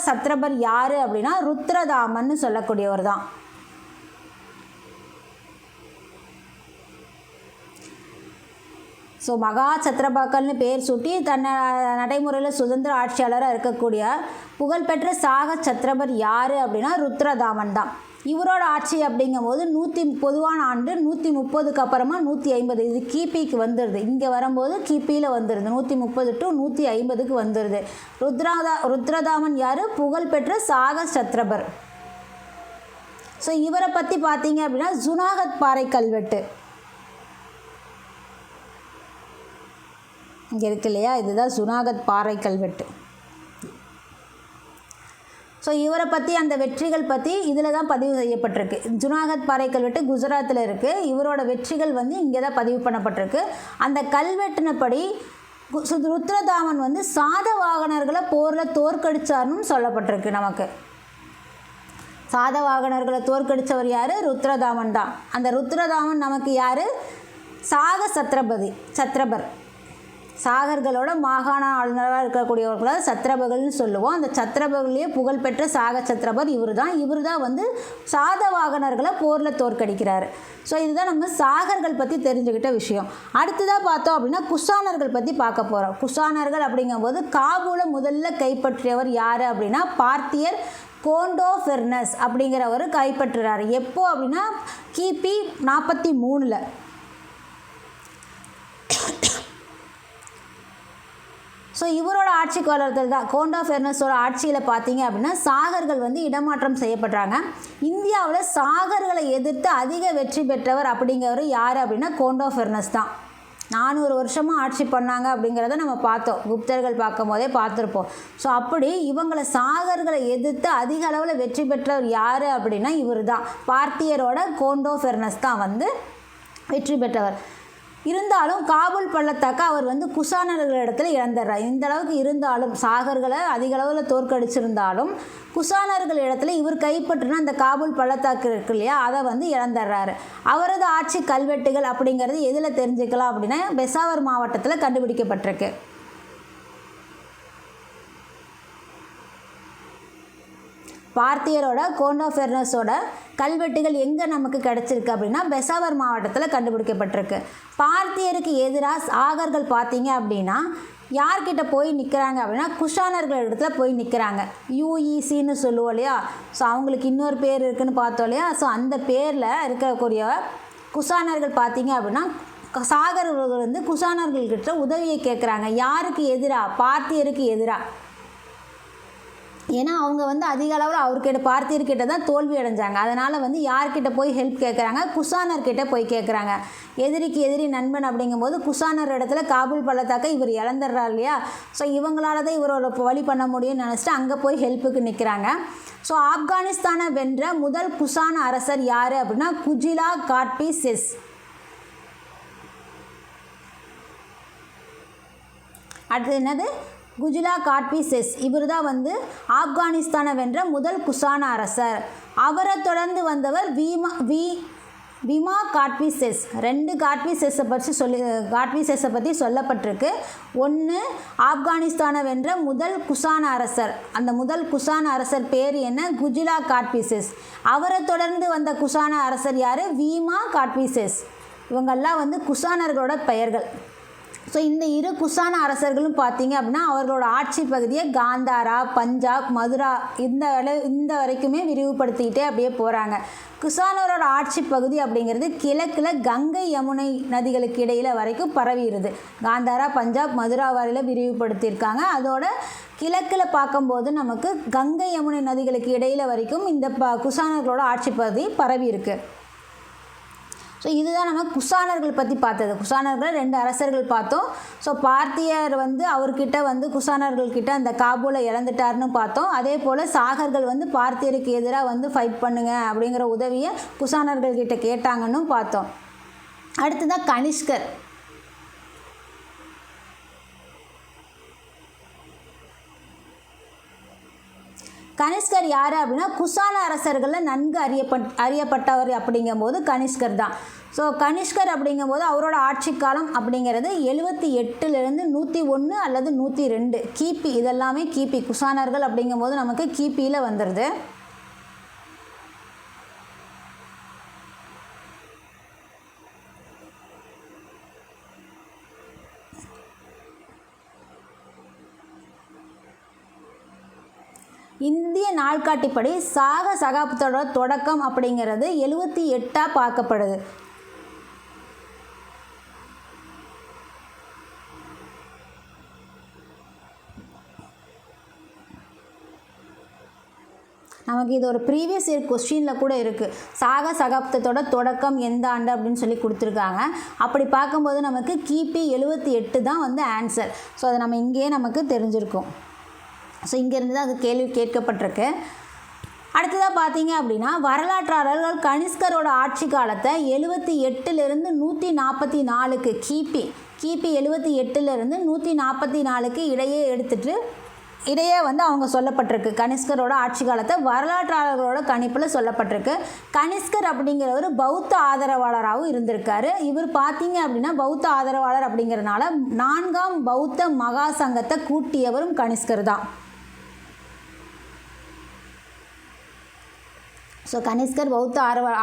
சத்திரபர் யார் அப்படின்னா ருத்ரதாமன்னு சொல்லக்கூடியவர் தான். ஸோ மகா சத்திரபாக்கள்னு பேர் சூட்டி தன்னை நடைமுறையில் சுதந்திர ஆட்சியாளராக இருக்கக்கூடிய புகழ்பெற்ற சத்திரபர் யார் அப்படின்னா ருத்ரதாமன் தான். இவரோட ஆட்சி அப்படிங்கும்போது பொதுவான ஆண்டு 130க்கு அப்புறமா 150, இது கிபிக்கு வந்துடுது. இங்கே வரும்போது கிபியில் வந்துடுது, 130 to 150க்கு வந்துடுது. ருத்ரதாமன் யார், புகழ்பெற்ற சத்திரபர். ஸோ இவரை பற்றி பார்த்தீங்க அப்படின்னா ஜுனாகத் பாறை கல்வெட்டு இங்கே இருக்கு இல்லையா, இதுதான் ஜுனாகத் பாறை கல்வெட்டு. ஸோ இவரை பற்றி அந்த வெற்றிகள் பற்றி இதில் தான் பதிவு செய்யப்பட்டிருக்கு. ஜுனாகத் பாறை கல்வெட்டு குஜராத்தில் இருக்குது. இவரோட வெற்றிகள் வந்து இங்கே தான் பதிவு பண்ணப்பட்டிருக்கு. அந்த கல்வெட்டினப்படி ருத்ரதாமன் வந்து சாதவாகனர்களை போரில் தோற்கடிச்சார்னு சொல்லப்பட்டிருக்கு. நமக்கு சாதவாகனர்களை தோற்கடித்தவர் யார், ருத்ரதாமன் தான். அந்த ருத்ரதாமன் நமக்கு யார், சத்திரபர். சாகர்களோட மாகாண ஆளுநராக இருக்கக்கூடியவர்களாக சத்திரபர்கள்னு சொல்லுவோம். அந்த சத்திரபர்களையே புகழ்பெற்ற சத்திரபர் இவர் தான் வந்து சாதவாகனர்களை போரில் தோற்கடிக்கிறார். ஸோ இதுதான் நம்ம சாகர்கள் பற்றி தெரிஞ்சுக்கிட்ட விஷயம். அடுத்ததாக பார்த்தோம் அப்படின்னா குஷானர்கள் பற்றி பார்க்க போகிறோம். குஷானர்கள் அப்படிங்கும்போது காபூலை முதல்ல கைப்பற்றியவர் யார் அப்படின்னா பார்த்தியர் கோண்டோஃபெர்னஸ் அப்படிங்கிறவர் கைப்பற்றுறாரு. எப்போ அப்படின்னா கிபி 43. ஸோ இவரோட ஆட்சி காலத்தில் தான் கோண்டோஃபெர்னஸோட ஆட்சியில் பார்த்தீங்க அப்படின்னா சாகர்கள் வந்து இடமாற்றம் செய்யப்படுறாங்க. இந்தியாவில் சாகர்களை எதிர்த்து அதிக வெற்றி பெற்றவர் அப்படிங்கிறவர் யார் அப்படின்னா கோண்டோஃபெர்னஸ் தான். 400 வருஷமாக ஆட்சி பண்ணாங்க அப்படிங்கிறத நம்ம பார்த்தோம், குப்தர்கள் பார்க்கும் போதே பார்த்துருப்போம். ஸோ அப்படி இவங்களை சாகர்களை எதிர்த்து அதிக அளவில் வெற்றி பெற்றவர் யார் அப்படின்னா இவர் தான், பார்த்தியரோட கோண்டோஃபெர்னஸ் தான் வந்து வெற்றி பெற்றவர். இருந்தாலும் காபூல் பள்ளத்தாக்க அவர் வந்து குஷானர்களிடத்துல இழந்துடுறார். இந்த அளவுக்கு இருந்தாலும் சாகர்களை அதிக அளவில் தோற்கடிச்சிருந்தாலும் குஷானர்கள் இடத்துல இவர் கைப்பற்றின அந்த காபூல் பள்ளத்தாக்கு இருக்கு இல்லையா, அதை வந்து இழந்துடுறாரு. அவரது ஆட்சி கல்வெட்டுகள் அப்படிங்கிறது எதில் தெரிஞ்சுக்கலாம் அப்படின்னா பெசாவர் மாவட்டத்தில் கண்டுபிடிக்கப்பட்டிருக்கு. பார்த்தியரோட கோண்டோஃபெர்னஸோட கல்வெட்டுகள் எங்கே நமக்கு கிடச்சிருக்கு அப்படின்னா பெசாவர் மாவட்டத்தில் கண்டுபிடிக்கப்பட்டிருக்கு. பார்த்தியருக்கு எதிராக சாகர்கள் பார்த்தீங்க அப்படின்னா யார்கிட்ட போய் நிற்கிறாங்க அப்படின்னா குஷானர்கள் இடத்துல போய் நிற்கிறாங்க. யூஇசின்னு சொல்லுவோம் இல்லையா, ஸோ அவங்களுக்கு இன்னொரு பேர் இருக்குதுன்னு பார்த்தோம் இல்லையா. ஸோ அந்த பேரில் இருக்கக்கூடிய குஷானர்கள் பார்த்தீங்க அப்படின்னா சாகர்கள் வந்து குஷானர்கள்கிட்ட உதவியை கேட்குறாங்க. யாருக்கு எதிராக, பார்த்தியருக்கு எதிராக. ஏன்னா அவங்க வந்து அதிக அளவில் அவர்கிட்ட பார்த்தியர்கிட்ட தான் தோல்வி அடைஞ்சாங்க. அதனால் வந்து யார்கிட்ட போய் ஹெல்ப் கேட்குறாங்க, குஷானர்கிட்ட போய் கேட்குறாங்க. எதிரிக்கு எதிரி நண்பன் அப்படிங்கும்போது குஷானர் இடத்துல காபூல் பள்ளத்தாக்க இவர் இழந்துடுறார் இல்லையா. ஸோ இவங்களால தான் இவரோட வழி பண்ண முடியும்னு நினச்சிட்டு அங்கே போய் ஹெல்ப்புக்கு நிற்கிறாங்க. ஸோ ஆப்கானிஸ்தானை வென்ற முதல் குஷான அரசர் யார் அப்படின்னா குஜிலா காட்பி செஸ். அடுத்து என்னது, குஜிலா காட்பி செஸ். இவர் தான் வந்து ஆப்கானிஸ்தானை வென்ற முதல் குஷான அரசர். அவரை தொடர்ந்து வந்தவர் விமா காட்பி செஸ். 2 காட்பி செஸ்ஸை பற்றி சொல்லப்பட்டிருக்கு. ஒன்று ஆப்கானிஸ்தானை வென்ற முதல் குஷான அரசர். அந்த முதல் குஷான அரசர் பேர் என்ன, குஜிலா காட்பி செஸ். அவரை தொடர்ந்து வந்த குஷான அரசர் யார், வீமா காட்பி செஸ். இவங்கெல்லாம் வந்து குஷானர்களோட பெயர்கள். ஸோ இந்த இரு குஷான அரசர்களும் பார்த்தீங்க அப்படின்னா அவர்களோட ஆட்சி பகுதியை காந்தாரா, பஞ்சாப், மதுரா இந்த வரைக்குமே விரிவுபடுத்திக்கிட்டே அப்படியே போகிறாங்க. குஷானரோட ஆட்சி பகுதி அப்படிங்கிறது கிழக்கில் கங்கை யமுனை நதிகளுக்கு இடையில் வரைக்கும் பரவிடுது. காந்தாரா, பஞ்சாப், மதுரா வரையில் விரிவுபடுத்தியிருக்காங்க. அதோட கிழக்கில் பார்க்கும்போது நமக்கு கங்கை யமுனை நதிகளுக்கு இடையில் வரைக்கும் இந்த குஷானர்களோட ஆட்சி பகுதி பரவி இருக்கு. ஸோ இதுதான் நம்ம குஷானர்கள் பற்றி பார்த்தது. குஷானர்கள் 2 அரசர்கள் பார்த்தோம். ஸோ பார்த்தியர் அவர்கிட்ட குஷானர்கள்கிட்ட அந்த காபூலை இழந்துட்டார்னு பார்த்தோம். அதே போல் சாகர்கள் பார்த்தியருக்கு எதிராக ஃபைட் பண்ணுங்க அப்படிங்கிற உதவியை குஷானர்கள்கிட்ட கேட்டாங்கன்னு பார்த்தோம். அடுத்ததான் கனிஷ்கர். கனிஷ்கர் யார் அப்படின்னா குஷான அரசர்களில் நன்கு அறியப்பட்டவர் அப்படிங்கும்போது கனிஷ்கர் தான். ஸோ கனிஷ்கர் அப்படிங்கும்போது அவரோட ஆட்சி காலம் அப்படிங்கிறது 78லேருந்து 101 அல்லது 102 கிபி. இதெல்லாமே கிபி. குஷானர்கள் அப்படிங்கும்போது நமக்கு கிபியில் வந்துடுது. இந்திய நாள்காட்டிப்படி சகாப்தத்தோட தொடக்கம் அப்படிங்கிறது 78 பார்க்கப்படுது. நமக்கு இது ஒரு ப்ரீவியஸ் இயர் கொஸ்டினில் கூட இருக்குது. சகாப்தத்தோட தொடக்கம் எந்த ஆண்டு அப்படின்னு சொல்லி கொடுத்துருக்காங்க. அப்படி பார்க்கும்போது நமக்கு கிபி 78 தான் ஆன்சர். ஸோ அதை நம்ம இங்கேயே நமக்கு தெரிஞ்சிருக்கும். ஸோ இங்கேருந்து தான் அது கேள்வி கேட்கப்பட்டிருக்கு. அடுத்ததாக பார்த்தீங்க அப்படின்னா வரலாற்றாளர்கள் கனிஷ்கரோட ஆட்சி காலத்தை 78லேருந்து 144க்கு கிபி 78லேருந்து 144க்கு இடையே அவங்க சொல்லப்பட்டிருக்கு. கனிஷ்கரோட ஆட்சி காலத்தை வரலாற்றாளர்களோட கணிப்பில் சொல்லப்பட்டிருக்கு. கனிஷ்கர் அப்படிங்கிறவர் பௌத்த ஆதரவாளராகவும் இருந்திருக்காரு. இவர் பார்த்தீங்க அப்படின்னா பௌத்த ஆதரவாளர் அப்படிங்கிறதுனால 4ஆம் பௌத்த மகா சங்கத்தை கூட்டியவரும் கனிஷ்கர் தான். ஸோ கனிஷ்கர் பௌத்த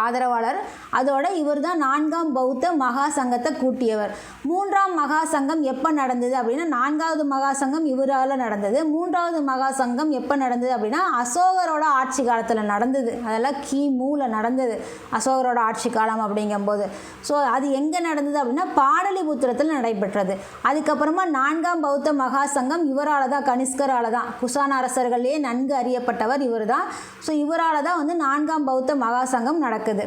ஆதரவாளர். அதோட இவர் தான் 4ஆம் பௌத்த மகா சங்கத்தை கூட்டியவர். 3ஆம் மகா சங்கம் எப்போ நடந்தது அப்படின்னா 4வது மகா சங்கம் இவரால் நடந்தது. 3வது மகா சங்கம் எப்போ நடந்தது அப்படின்னா அசோகரோட ஆட்சி காலத்தில் நடந்தது. அதெல்லாம் கிமுல நடந்தது அசோகரோட ஆட்சி காலம் அப்படிங்கும்போது. ஸோ அது எங்கே நடந்தது அப்படின்னா பாடலிபுத்திரத்தில் நடைபெற்றது. அதுக்கப்புறமா 4ஆம் பௌத்த மகா சங்கம் இவரால் தான், கனிஷ்கரால் தான். குஷான அரசர்களே நன்கு அறியப்பட்டவர் இவர் தான். ஸோ இவரால் தான் 4ஆம் பௌத்த மகா சங்கம் நடக்குது.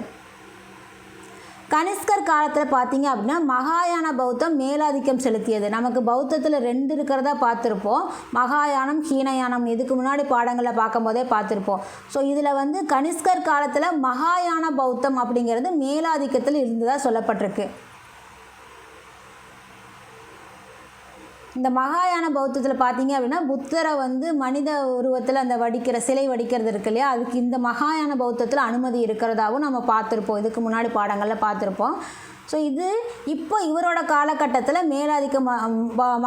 கனிஷ்கர் காலத்தில் பார்த்தீங்க அப்படின்னா மகாயான பௌத்தம் மேலாதிக்கம் செலுத்தியது. நமக்கு பௌத்தத்தில் 2 இருக்கிறதா பார்த்துருப்போம். மகாயானம், ஹீனயானம். இதுக்கு முன்னாடி பாடங்களில் பார்க்கும்போதே பார்த்துருப்போம். ஸோ இதில் கனிஷ்கர் காலத்தில் மகாயான பௌத்தம் அப்படிங்கிறது மேலாதிக்கத்தில் இருந்ததாக சொல்லப்பட்டிருக்கு. இந்த மகாயான பௌத்தத்தில் பார்த்தீங்க அப்படின்னா புத்தரை மனித உருவத்தில் அந்த சிலை வடிக்கிறது இருக்கு இல்லையா, அதுக்கு இந்த மகாயான பௌத்தத்தில் அனுமதி இருக்கிறதாகவும் நம்ம பார்த்துருப்போம். இதுக்கு முன்னாடி பாடங்களில் பார்த்துருப்போம். ஸோ இது இப்போ இவரோட காலகட்டத்தில்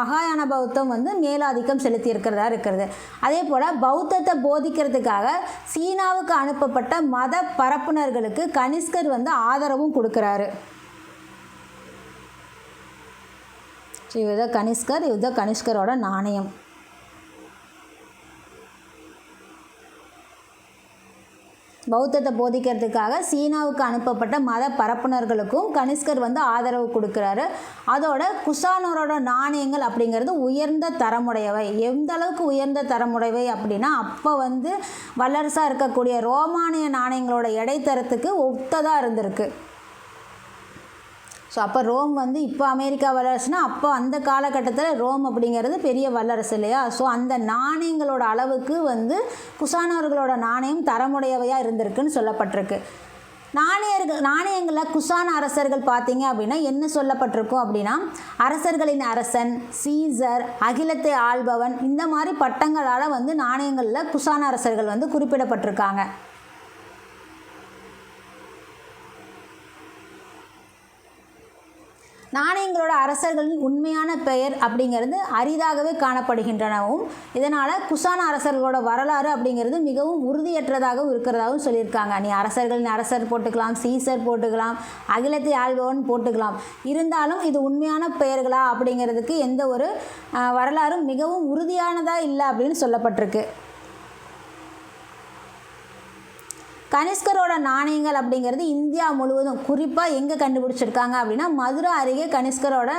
மகாயான பௌத்தம் மேலாதிக்கம் செலுத்தி இருக்கிறது. அதே போல் பௌத்தத்தை போதிக்கிறதுக்காக சீனாவுக்கு அனுப்பப்பட்ட மத பரப்புனர்களுக்கு கனிஷ்கர் ஆதரவும் கொடுக்குறாரு. இவர் கனிஷ்கர். இதுதான் கனிஷ்கரோட நாணயம். பௌத்தத்தை போதிக்கிறதுக்காக சீனாவுக்கு அனுப்பப்பட்ட மத பரப்புனர்களுக்கும் கனிஷ்கர் ஆதரவு கொடுக்குறாரு. அதோட குஷானரோட நாணயங்கள் அப்படிங்கிறது உயர்ந்த தரமுடையவை. எந்த அளவுக்கு உயர்ந்த தரமுடையவை அப்படின்னா அப்போ வல்லரசாக இருக்கக்கூடிய ரோமானிய நாணயங்களோட எடைத்தரத்துக்கு ஒத்ததாக இருந்திருக்கு. ஸோ அப்போ ரோம் இப்போ அமெரிக்கா வல்லரசுனா அப்போ அந்த காலகட்டத்தில் ரோம் அப்படிங்கிறது பெரிய வல்லரசு இல்லையா. ஸோ அந்த நாணயங்களோட அளவுக்கு குஷானவர்களோட நாணயம் தரமுடையவையாக இருந்திருக்குன்னு சொல்லப்பட்டிருக்கு. நாணயங்களில் குஷான அரசர்கள் பார்த்தீங்க அப்படின்னா என்ன சொல்லப்பட்டிருக்கும் அப்படின்னா அரசர்களின் அரசன், சீசர், அகிலத்தை ஆள்பவன், இந்த மாதிரி பட்டங்களால் நாணயங்களில் குஷான அரசர்கள் குறிப்பிடப்பட்டிருக்காங்க. நாணயங்களோட அரசர்களின் உண்மையான பெயர் அப்படிங்கிறது அரிதாகவே காணப்படுகின்றனவும், இதனால் குஷான அரசர்களோட வரலாறு அப்படிங்கிறது மிகவும் உறுதியற்றதாகவும் இருக்கிறதாகவும் சொல்லியிருக்காங்க. நீ அரசர்களின் அரசர் போட்டுக்கலாம், சீசர் போட்டுக்கலாம், அகிலத்தை ஆள்பவன் போட்டுக்கலாம். இருந்தாலும் இது உண்மையான பெயர்களா அப்படிங்கிறதுக்கு எந்த ஒரு வரலாறும் மிகவும் உறுதியானதாக இல்லை அப்படின்னு சொல்லப்பட்டிருக்கு. கனிஷ்கரோட நாணயங்கள் அப்படிங்கிறது இந்தியா முழுவதும் குறிப்பாக எங்கே கண்டுபிடிச்சிருக்காங்க அப்படின்னா மதுரை அருகே கனிஷ்கரோட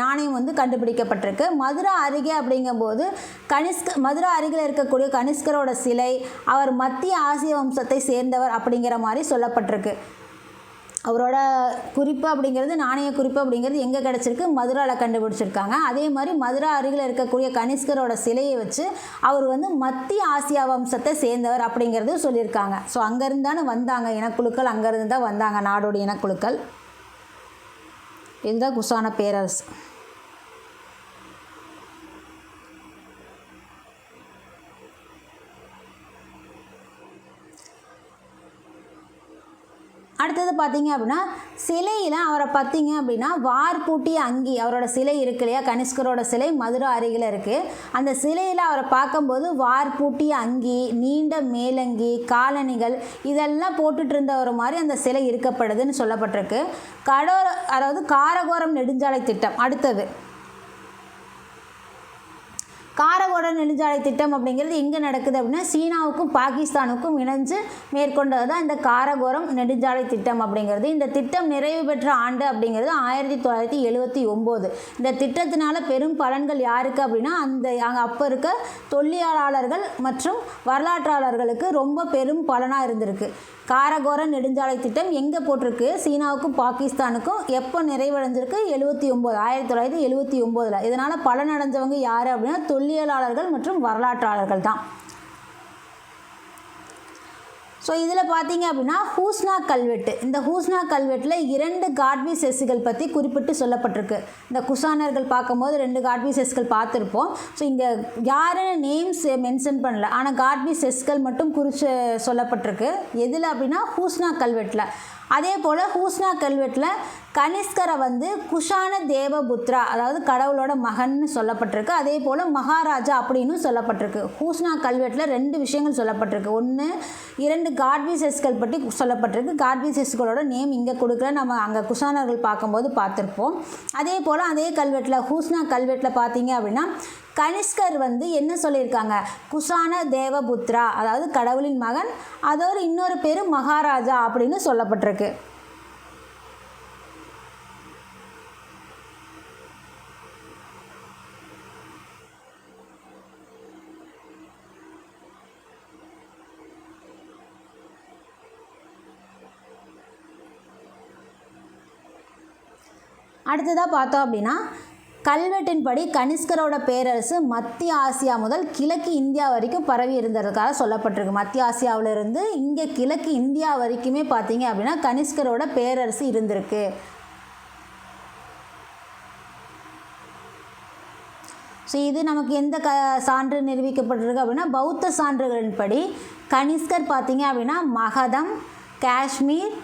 நாணயம் வந்து கண்டுபிடிக்கப்பட்டிருக்கு. மதுரை அருகே அப்படிங்கும்போது மதுரை அருகில் இருக்கக்கூடிய கனிஷ்கரோட சிலை அவர் மத்திய ஆசிய வம்சத்தை சேர்ந்தவர் அப்படிங்கிற மாதிரி சொல்லப்பட்டிருக்கு. அவரோட குறிப்பு அப்படிங்கிறது நாணய குறிப்பு அப்படிங்கிறது எங்கே கிடச்சிருக்கு? மதுராவில் கண்டுபிடிச்சிருக்காங்க. அதே மாதிரி மதுரா அருகில் இருக்கக்கூடிய கனிஷ்கரோட சிலையை வச்சு அவர் வந்து மத்திய ஆசியா வம்சத்தை சேர்ந்தவர் அப்படிங்கிறது சொல்லியிருக்காங்க. ஸோ அங்கேருந்து தானே வந்தாங்க இனக்குழுக்கள், அங்கேருந்து தான் வந்தாங்க நாடோடி இனக்குழுக்கள். இதுதான் குஷான பேரரசு. அடுத்தது பார்த்திங்க அப்படின்னா சிலையில் அவரை பார்த்திங்க அப்படின்னா வார்பூட்டிய அங்கி, அவரோட சிலை இருக்கு இல்லையா, கனிஷ்கரோட சிலை மதுரை அருகில் இருக்குது. அந்த சிலையில் அவரை பார்க்கும்போது வார்பூட்டிய அங்கி, நீண்ட மேலங்கி, காலணிகள் இதெல்லாம் போட்டுட்டு இருந்தவர் மாதிரி அந்த சிலை இருக்கப்படுதுன்னு சொல்லப்பட்டிருக்கு. அதாவது காரகோரம் நெடுஞ்சாலை திட்டம். அடுத்தது காரகோரம் நெடுஞ்சாலை திட்டம் அப்படிங்கிறது எங்கே நடக்குது அப்படின்னா சீனாவுக்கும் பாகிஸ்தானுக்கும் இணைஞ்சு மேற்கொண்டது தான் இந்த காரகோரம் நெடுஞ்சாலை திட்டம் அப்படிங்கிறது. இந்த திட்டம் நிறைவு பெற்ற ஆண்டு அப்படிங்கிறது 1979. இந்த திட்டத்தினால பெரும் பலன்கள் யாருக்கு அப்படின்னா அங்கே அப்போ இருக்க தொல்லியலாளர்கள் மற்றும் வரலாற்றாளர்களுக்கு ரொம்ப பெரும் பலனாக இருந்திருக்கு. காரகோரம் நெடுஞ்சாலை திட்டம் எங்கே போட்டிருக்கு? சீனாவுக்கும் பாகிஸ்தானுக்கும். எப்போ நிறைவடைஞ்சிருக்கு? 1979. இதனால் பலனடைஞ்சவங்க யார் அப்படின்னா தொல்லியலாளர்கள் மற்றும் வரலாற்றாளர்கள் தான். ஸோ இதில் பார்த்தீங்க அப்படின்னா ஹூஸ்னா கல்வெட்டு, இந்த ஹூஸ்னா கல்வெட்டில் 2 காட்வி செஸ்கள் பற்றி குறிப்பிட்டு சொல்லப்பட்டிருக்கு. இந்த குஷானர்கள் பார்க்கும்போது 2 காட்வி செஸ்கள் பார்த்துருப்போம். ஸோ இங்கே யாருன்னு நேம்ஸ் மென்ஷன் பண்ணல, ஆனால் காட்வி செஸ்கள் மட்டும் குறித்து சொல்லப்பட்டிருக்கு. எதில் அப்படின்னா ஹூஸ்னா கல்வெட்டில். அதே போல் ஹூஸ்னா கல்வெட்டில் கனிஷ்கரை வந்து குஷான தேவபுத்ரா, அதாவது கடவுளோட மகன்னு சொல்லப்பட்டிருக்கு. அதே போல் மகாராஜா அப்படின்னு சொல்லப்பட்டிருக்கு. ஹூஸ்னா கல்வெட்டில் 2 விஷயங்கள் சொல்லப்பட்டிருக்கு. ஒன்று 2 காட்வி செஸ்கள் பற்றி சொல்லப்பட்டிருக்கு. காட்வி செஸ்களோட நேம் இங்கே கொடுக்கல, நம்ம அங்கே குஷானர்கள் பார்க்கும்போது பார்த்துருப்போம். அதே போல் அதே கல்வெட்டில் ஹூஸ்னா கல்வெட்டில் பார்த்தீங்க அப்படின்னா கனிஷ்கர் வந்து என்ன சொல்லியிருக்காங்க? குஷான தேவபுத்ரா, அதாவது கடவுளின் மகன், அதோடு இன்னொரு பேர் மகாராஜா அப்படின்னு சொல்லப்பட்டிருக்கு. அடுத்ததாக பார்த்தோம் அப்படின்னா கல்வெட்டின்படி கனிஷ்கரோட பேரரசு மத்திய ஆசியா முதல் கிழக்கு இந்தியா வரைக்கும் பரவி இருந்ததுக்காக சொல்லப்பட்டிருக்கு. மத்திய ஆசியாவிலிருந்து இங்கே கிழக்கு இந்தியா வரைக்குமே பார்த்தீங்க அப்படின்னா கனிஷ்கரோட பேரரசு இருந்திருக்கு. ஸோ இது நமக்கு எந்த சான்று நிரூபிக்கப்பட்டிருக்கு அப்படின்னா பௌத்த சான்றுகளின்படி கனிஷ்கர் பார்த்தீங்க அப்படின்னா மகதம், காஷ்மீர்,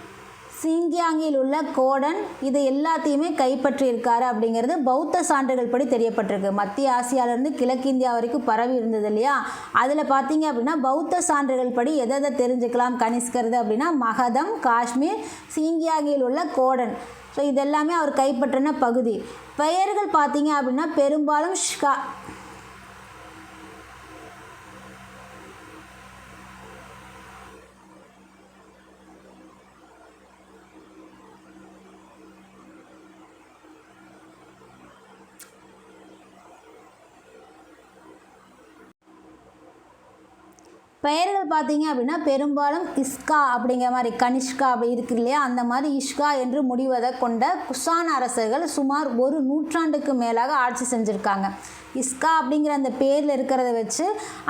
சிங்கியாங்கில் உள்ள கோடன் இது எல்லாத்தையுமே கைப்பற்றியிருக்காரு அப்படிங்கிறது பௌத்த சான்றுகள் படி தெரியப்பட்டிருக்கு. மத்திய ஆசியாவிலேருந்து கிழக்கு இந்தியா வரைக்கும் பரவி இருந்தது இல்லையா, அதில் பார்த்தீங்க அப்படின்னா பௌத்த சான்றுகள் படி எதை தெரிஞ்சுக்கலாம் கனிஷ்கர் அப்படின்னா மகதம், காஷ்மீர், சிங்கியாங்கில் உள்ள கோடன். ஸோ இதெல்லாமே அவர் கைப்பற்றின பகுதி. பெயர்கள் பார்த்தீங்க அப்படின்னா பெரும்பாலும் பெயர்கள் பார்த்தீங்க அப்படின்னா பெரும்பாலும் இஸ்கா அப்படிங்கிற மாதிரி கனிஷ்கா அப்படி இருக்கு இல்லையா, அந்த மாதிரி இஷ்கா என்று முடிவதை கொண்ட குஷான அரசர்கள் சுமார் 1 நூற்றாண்டுக்கு மேலாக ஆட்சி செஞ்சுருக்காங்க. இஸ்கா அப்படிங்கிற அந்த பேரில் இருக்கிறத வச்சு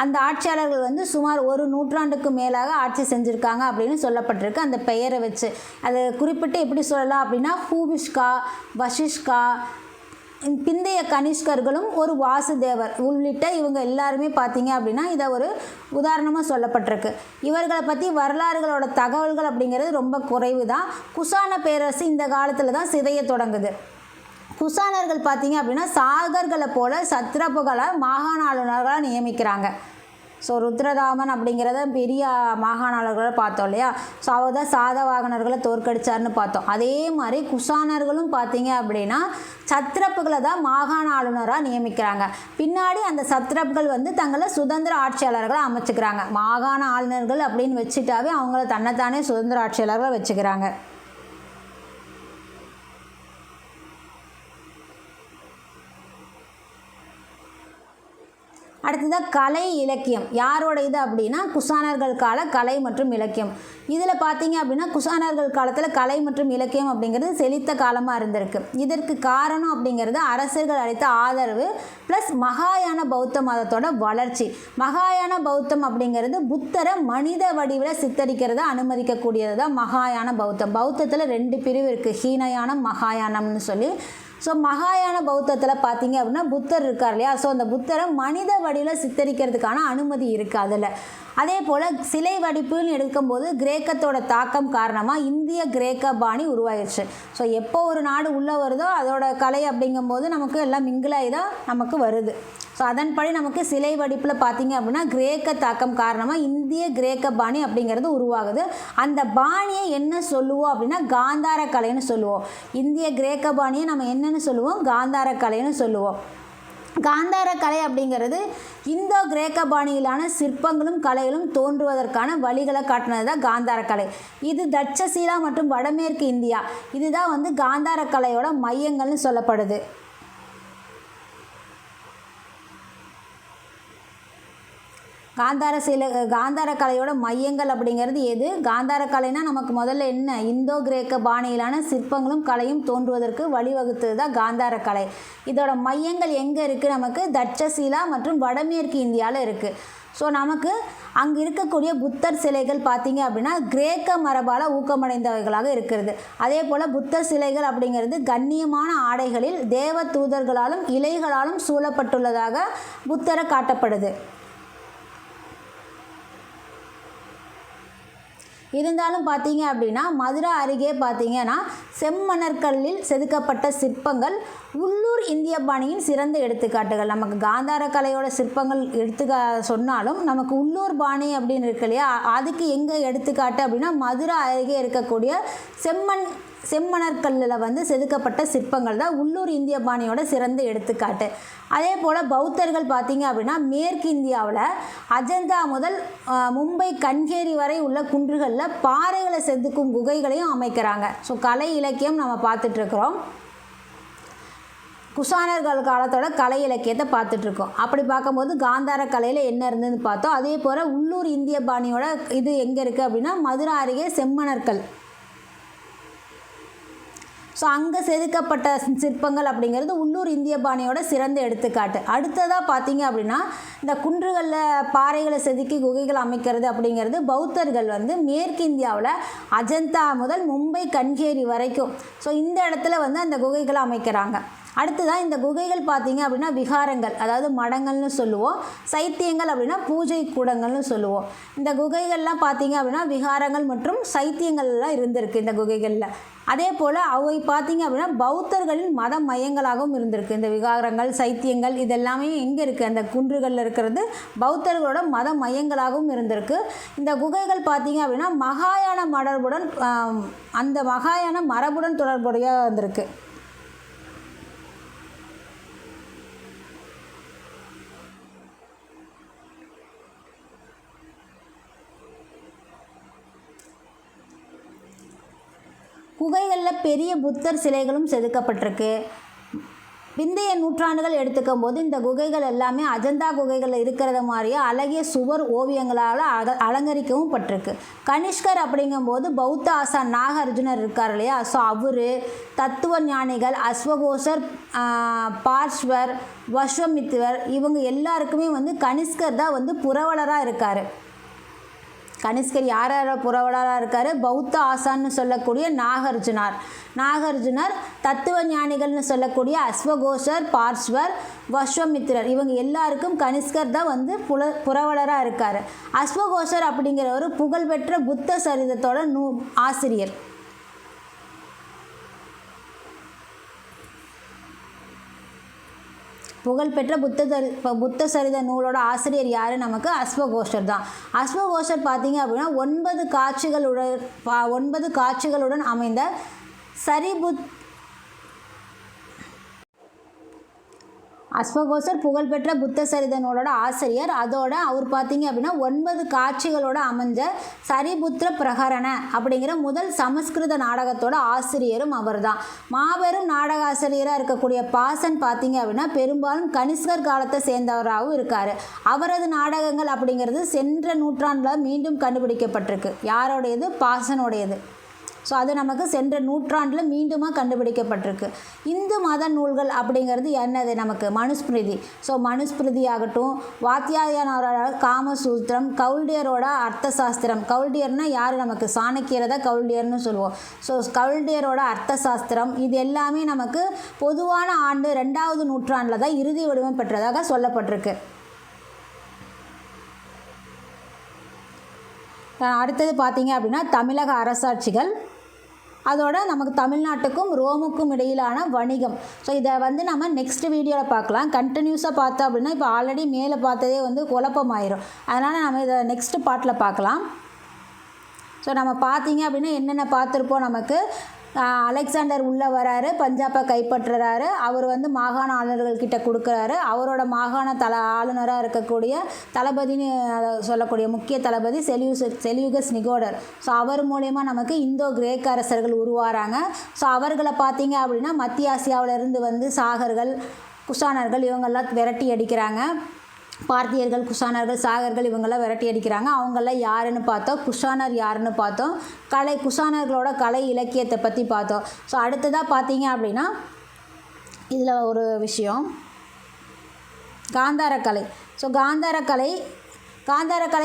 அந்த ஆட்சியாளர்கள் வந்து சுமார் 1 நூற்றாண்டுக்கு மேலாக ஆட்சி செஞ்சுருக்காங்க அப்படின்னு சொல்லப்பட்டிருக்கு. அந்த பெயரை வச்சு அதை குறிப்பிட்டு எப்படி சொல்லலாம் அப்படின்னா ஹூவிஷ்கா, வஷிஷ்கா, பிந்தைய கனிஷ்கர்களும் ஒரு வாசுதேவர் உள்ளிட்ட இவங்க எல்லாருமே பார்த்தீங்க அப்படின்னா இதை ஒரு உதாரணமாக சொல்லப்பட்டிருக்கு. இவர்களை பற்றி வரலாறுகளோட தகவல்கள் அப்படிங்கிறது ரொம்ப குறைவு தான். குஷான பேரரசு இந்த காலத்தில் தான் சிதைய தொடங்குது. குஷானர்கள் பார்த்தீங்க அப்படின்னா சாகர்களை போல சத்ரபுகளை மாகாண ஆளுநர்களாக நியமிக்கிறாங்க. ஸோ ருத்ரதாமன் அப்படிங்கிறத பெரிய மாகாண ஆளுநர்களை பார்த்தோம் இல்லையா. ஸோ அவர் தான் சாதவாகனர்களை தோற்கடிச்சார்னு பார்த்தோம். அதே மாதிரி குஷானர்களும் பார்த்தீங்க அப்படின்னா சத்ரப்புகளை தான் மாகாண ஆளுநராக நியமிக்கிறாங்க. பின்னாடி அந்த சத்ரப்புகள் வந்து தங்களை சுதந்திர ஆட்சியாளர்களை அமைச்சுக்கிறாங்க. மாகாண ஆளுநர்கள் அப்படின்னு வச்சுட்டாவே அவங்கள தன்னைத்தானே சுதந்திர ஆட்சியாளர்களை வச்சுக்கிறாங்க. அடுத்ததாக கலை இலக்கியம் யாரோட இது அப்படின்னா குஷானர்கள் கால கலை மற்றும் இலக்கியம். இதில் பார்த்தீங்க அப்படின்னா குஷானர்கள் காலத்தில் கலை மற்றும் இலக்கியம் அப்படிங்கிறது செழித்த காலமாக இருந்திருக்கு. இதற்கு காரணம் அப்படிங்கிறது அரசர்கள் அளித்த ஆதரவு ப்ளஸ் மகாயான பௌத்த மதத்தோட வளர்ச்சி. மகாயான பௌத்தம் அப்படிங்கிறது புத்தரை மனித வடிவில் சித்தரிக்கிறத அனுமதிக்கக்கூடியது தான் மகாயான பௌத்தம். பௌத்தத்தில் 2 பிரிவு இருக்குது, ஹீனயானம் மகாயானம்னு சொல்லி. ஸோ மகாயான பௌத்தத்தில் பார்த்தீங்க அப்படின்னா புத்தர் இருக்கார் இல்லையா. ஸோ அந்த புத்தரை மனித வடிவில் சித்தரிக்கிறதுக்கான அனுமதி இருக்குது அதில். அதே போல் சிலை வடிப்புன்னு எடுக்கும்போது கிரேக்கத்தோட தாக்கம் காரணமாக இந்திய கிரேக்க பாணி உருவாகிடுச்சு. ஸோ எப்போ ஒரு நாடு உள்ளே வருதோ அதோட கலை அப்படிங்கும்போது நமக்கு எல்லாம் மிங்கிலாகி தான் நமக்கு வருது. ஸோ அதன்படி நமக்கு சிலை வடிப்பில் பார்த்தீங்க அப்படின்னா கிரேக்க தாக்கம் காரணமாக இந்திய கிரேக்க பாணி அப்படிங்கிறது உருவாகுது. அந்த பாணியை என்ன சொல்லுவோம் அப்படின்னா காந்தார கலைன்னு சொல்லுவோம். இந்திய கிரேக்க பாணியை நம்ம என்னென்னு சொல்லுவோம், காந்தார கலைன்னு சொல்லுவோம். காந்தார கலை அப்படிங்கிறது இந்தோ கிரேக்க பாணியிலான சிற்பங்களும் கலைகளும் தோன்றுவதற்கான வழிகளை காட்டினது தான் காந்தார கலை. இது தட்சசீலா மற்றும் வடமேற்கு இந்தியா இதுதான் வந்து காந்தார கலையோட மையங்கள்னு சொல்லப்படுது. காந்தார கலையோட மையங்கள் அப்படிங்கிறது எது? காந்தார கலைனா நமக்கு முதல்ல என்ன, இந்தோ கிரேக்க பாணியிலான சிற்பங்களும் கலையும் தோன்றுவதற்கு வழிவகுத்தது தான் காந்தார கலை. இதோட மையங்கள் எங்கே இருக்குது? நமக்கு தட்சசீலா மற்றும் வடமேற்கு இந்தியாவில் இருக்குது. ஸோ நமக்கு அங்கே இருக்கக்கூடிய புத்தர் சிலைகள் பார்த்தீங்க அப்படின்னா கிரேக்க மரபால் ஊக்கமடைந்தவைகளாக இருக்கிறது. அதே போல் புத்தர் சிலைகள் அப்படிங்கிறது கண்ணியமான ஆடைகளில் தேவ தூதர்களாலும் இலைகளாலும் சூழப்பட்டுள்ளதாக புத்தரை காட்டப்படுது. இருந்தாலும் பார்த்தீங்க அப்படின்னா மதுரை அருகே பார்த்தீங்கன்னா செம்மணற்கல்லில் செதுக்கப்பட்ட சிற்பங்கள் உள்ளூர் இந்திய பாணியின் சிறந்த எடுத்துக்காட்டுகள். நமக்கு காந்தார கலையோட சிற்பங்கள் சொன்னாலும் நமக்கு உள்ளூர் பாணி அப்படின்னு இருக்கு இல்லையா, அதுக்கு எங்கே எடுத்துக்காட்டு அப்படின்னா மதுரை அருகே இருக்கக்கூடிய செம்மணற்கல்லில் வந்து செதுக்கப்பட்ட சிற்பங்கள் தான் உள்ளூர் இந்திய பாணியோட சிறந்த எடுத்துக்காட்டு. அதே போல் பௌத்தர்கள் பார்த்தீங்க அப்படின்னா மேற்கு இந்தியாவில் அஜந்தா முதல் மும்பை கன்கேரி வரை உள்ள குன்றுகளில் பாறைகளை செதுக்கும் குகைகளையும் அமைக்கிறாங்க. ஸோ கலை இலக்கியம் நம்ம பார்த்துட்ருக்குறோம். குஷானர்கள் காலத்தோட கலை இலக்கியத்தை பார்த்துட்ருக்கோம். அப்படி பார்க்கும்போது காந்தார கலையில் என்ன இருந்ததுன்னு பார்த்தோம். அதே போல் உள்ளூர் இந்திய பாணியோட இது எங்கே இருக்குது அப்படின்னா மதுரை அருகே செம்மணற்கல். ஸோ அங்கே செதுக்கப்பட்ட சிற்பங்கள் அப்படிங்கிறது உள்ளூர் இந்திய பாணியோட சிறந்த எடுத்துக்காட்டு. அடுத்ததாக பார்த்தீங்க அப்படின்னா இந்த குன்றுகளில் பாறைகளை செதுக்கி குகைகள் அமைக்கிறது அப்படிங்கிறது பௌத்தர்கள் வந்து மேற்கு இந்தியாவில் அஜந்தா முதல் மும்பை கன்கேரி வரைக்கும் ஸோ இந்த இடத்துல வந்து அந்த குகைகளை அமைக்கிறாங்க. அடுத்ததாக இந்த குகைகள் பார்த்தீங்க அப்படின்னா விகாரங்கள், அதாவது மடங்கள்னு சொல்லுவோம். சைத்தியங்கள் அப்படின்னா பூஜை கூடங்கள்னு சொல்லுவோம். இந்த குகைகள்லாம் பார்த்தீங்க அப்படின்னா விகாரங்கள் மற்றும் சைத்தியங்கள்லாம் இருந்திருக்கு இந்த குகைகளில். அதே போல் அவை பார்த்தீங்க அப்படின்னா பௌத்தர்களின் மத மையங்களாகவும் இருந்திருக்கு. இந்த விகாரங்கள் சைத்தியங்கள் இதெல்லாமே எங்கே இருக்குது, அந்த குன்றுகளில் இருக்கிறது பௌத்தர்களோட மத மையங்களாகவும் இருந்திருக்கு. இந்த குகைகள் பார்த்தீங்க அப்படின்னா மகாயான மரபுடன் அந்த மகாயான மரபுடன் தொடர்புடையாக வந்திருக்கு. குகைகளில் பெரிய புத்தர் சிலைகளும் செதுக்கப்பட்டிருக்கு. பிந்தைய நூற்றாண்டுகள் எடுத்துக்கும் போது இந்த குகைகள் எல்லாமே அஜந்தா குகைகளில் இருக்கிறத மாதிரியே அழகிய சுவர் ஓவியங்களால் அலங்கரிக்கவும் பட்டிருக்கு. கனிஷ்கர் அப்படிங்கும்போது பௌத்த ஆசான் நாகார்ஜுனர் இருக்கார் இல்லையா, ஸோ அவர் தத்துவ ஞானிகள் அஸ்வகோசர், பார்ஸ்வர், வஸ்வமித்திவர் இவங்க எல்லாருக்குமே வந்து கனிஷ்கர் தான் வந்து புரவலராக இருக்கார். கனிஷ்கர் யார் புரவலராக இருக்கார்? பௌத்த ஆசான்னு சொல்லக்கூடிய நாகார்ஜுனர், தத்துவ ஞானிகள்னு சொல்லக்கூடிய அஸ்வகோசர், பார்ஸ்வர், வஸ்வமித்திரர் இவங்க எல்லாருக்கும் கனிஷ்கர் தான் வந்து புரவலராக இருக்கார். அஸ்வகோசர் அப்படிங்கிற ஒரு புகழ்பெற்ற புத்த சரிதத்தோட ஆசிரியர். புகழ்பெற்ற புத்த சரித நூலோட ஆசிரியர் யார்? நமக்கு அஸ்வகோஷர் தான். அஸ்வகோஷர் பார்த்தீங்க அப்படின்னா 9 காட்சிகளுடன் அமைந்த அஸ்வகோஷர் புகழ்பெற்ற புத்த சரித நூலோட ஆசிரியர். அவர் பார்த்தீங்க அப்படின்னா 9 காட்சிகளோட அமைஞ்ச சரிபுத்திர பிரகரண அப்படிங்கிற முதல் சமஸ்கிருத நாடகத்தோட ஆசிரியரும் அவர் தான். மாபெரும் நாடக ஆசிரியராக இருக்கக்கூடிய பாசன் பார்த்தீங்க அப்படின்னா பெரும்பாலும் கனிஷ்கர் காலத்தை சேர்ந்தவராகவும் இருக்கார். அவரது நாடகங்கள் அப்படிங்கிறது சென்ற நூற்றாண்டில் மீண்டும் கண்டுபிடிக்கப்பட்டிருக்கு. யாரோடையது? பாசனுடையது. ஸோ அது நமக்கு சென்ற நூற்றாண்டில் மீண்டுமாக கண்டுபிடிக்கப்பட்டிருக்கு. இந்து மத நூல்கள் அப்படிங்கிறது என்னது? நமக்கு மனுஸ்மிருதி. ஸோ மனுஸ்மிருதி ஆகட்டும், வாத்தியாயனரோட காமசூத்திரம், கௌல்டியரோட அர்த்த சாஸ்திரம். கௌல்டியர்னால் யார்? நமக்கு சாணக்கியரை தான் கௌல்டியர்னு சொல்லுவோம். ஸோ கௌல்டியரோட அர்த்த சாஸ்திரம் இது எல்லாமே நமக்கு பொதுவான ஆண்டு 2வது நூற்றாண்டில் தான் இறுதி வடிவம் பெற்றதாக சொல்லப்பட்டிருக்கு. அடுத்தது பார்த்தீங்க அப்படின்னா தமிழக அரசாட்சிகள். நமக்கு தமிழ்நாட்டுக்கும் ரோமுக்கும் இடையிலான வணிகம். ஸோ இதை நம்ம நெக்ஸ்ட் வீடியோவில் பார்க்கலாம். கண்டினியூஸாக பார்த்தோம் அப்படின்னா இப்போ ஆல்ரெடி மேலே பார்த்ததே குழப்பமாயிரும். அதனால் நம்ம இதை நெக்ஸ்ட் பார்ட்டில் பார்க்கலாம். ஸோ நம்ம பார்த்தீங்க அப்படின்னா என்னென்ன பார்த்துருப்போம். நமக்கு அலெக்சாண்டர் உள்ளே வராரு, பஞ்சாபை கைப்பற்றுறாரு. அவர் மாகாண ஆளுநர்கள்கிட்ட கொடுக்குறாரு. அவரோட மாகாண ஆளுநராக இருக்கக்கூடிய தளபதினு சொல்லக்கூடிய முக்கிய தளபதி செல்யூகஸ் நிகோடர். ஸோ அவர் மூலயமா நமக்கு இந்தோ கிரேக்க அரசர்கள் உருவாகிறாங்க. ஸோ அவர்களை பார்த்தீங்க அப்படின்னா மத்திய ஆசியாவிலேருந்து சாகர்கள், குஷானர்கள் இவங்கெல்லாம் விரட்டி அடிக்கிறாங்க. பார்த்தியர்கள், குஷானர்கள், சாகர்கள் இவங்கெல்லாம் விரட்டி அடிக்கிறாங்க. அவங்கெல்லாம் யாருன்னு பார்த்தோம். குஷானர் யாருன்னு பார்த்தோம். குஷானர்களோட கலை இலக்கியத்தை பற்றி பார்த்தோம். ஸோ அடுத்ததாக பார்த்தீங்க அப்படின்னா இதில் ஒரு விஷயம், காந்தாரக்கலை. ஸோ காந்தாரக்கலை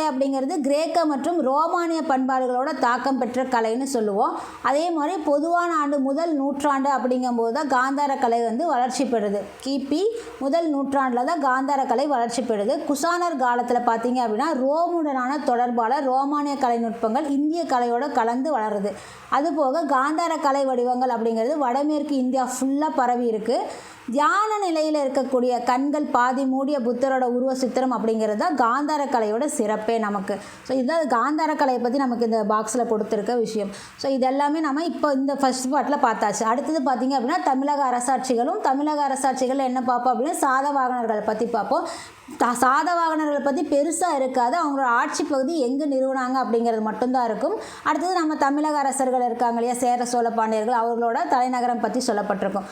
அப்படிங்கிறது கிரேக்க மற்றும் ரோமானிய பண்பாடுகளோட தாக்கம் பெற்ற கலைன்னு சொல்லுவோம். அதே மாதிரி பொதுவான ஆண்டு முதல் நூற்றாண்டு அப்படிங்கும்போது தான் காந்தாரக்கலை வளர்ச்சி பெறுது. கிபி முதல் நூற்றாண்டில் தான் காந்தாரக்கலை வளர்ச்சி பெறுது. குஷானர் காலத்தில் பார்த்தீங்க அப்படின்னா ரோமுடனான தொடர்பால் ரோமானிய கலைநுட்பங்கள் இந்திய கலையோடு கலந்து வளருது. அதுபோக காந்தார கலை வடிவங்கள் அப்படிங்கிறது வடமேற்கு இந்தியா ஃபுல்லாக பரவி இருக்குது. தியான நிலையில் இருக்கக்கூடிய கண்கள் பாதி மூடிய புத்தரோட உருவ சித்திரம் அப்படிங்கிறது தான் காந்தார கலையோட சிறப்பே நமக்கு. ஸோ இதுதான் காந்தார கலையை பற்றி நமக்கு இந்த பாக்ஸில் கொடுத்துருக்க விஷயம். ஸோ இதெல்லாமே நம்ம இப்போ இந்த ஃபர்ஸ்ட் பார்ட்டில் பார்த்தாச்சு. அடுத்தது பார்த்திங்க அப்படின்னா தமிழக அரசாட்சிகள் என்ன பார்ப்போம் அப்படின்னா சாதவாகனர்களை பற்றி பார்ப்போம். சாதவாகனர்களை பற்றி பெருசாக இருக்காது. அவங்களோட ஆட்சி பகுதி எங்கே நிறுவனாங்க அப்படிங்கிறது மட்டும்தான் இருக்கும். அடுத்தது நம்ம தமிழக அரசர்கள் இருக்காங்க இல்லையா, சேர சோழ பாண்டியர்கள், அவர்களோட தலைநகரம் பற்றி சொல்லப்பட்டிருக்கும்.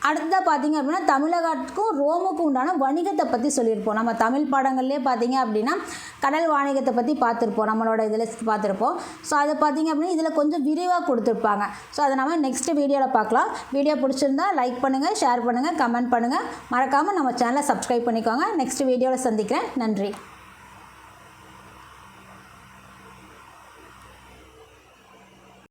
அடுத்ததாக பார்த்திங்க அப்படின்னா தமிழகத்துக்கும் ரோமுக்கும் உண்டான வணிகத்தை பற்றி சொல்லியிருப்போம். நம்ம தமிழ் பாடங்கள்லேயே பார்த்திங்க அப்படின்னா கடல் வாணிகத்தை பற்றி பார்த்துருப்போம், நம்மளோட இதில் பார்த்துருப்போம். ஸோ அதை பார்த்திங்க அப்படின்னா இதில் கொஞ்சம் விரிவாக கொடுத்துருப்பாங்க. ஸோ அதை நம்ம நெக்ஸ்ட் வீடியோவில் பார்க்கலாம். வீடியோ பிடிச்சிருந்தா லைக் பண்ணுங்கள், ஷேர் பண்ணுங்கள், கமெண்ட் பண்ணுங்கள். மறக்காமல் நம்ம சேனலை சப்ஸ்கிரைப் பண்ணிக்கோங்க. நெக்ஸ்ட் வீடியோவில் சந்திக்கிறேன். நன்றி.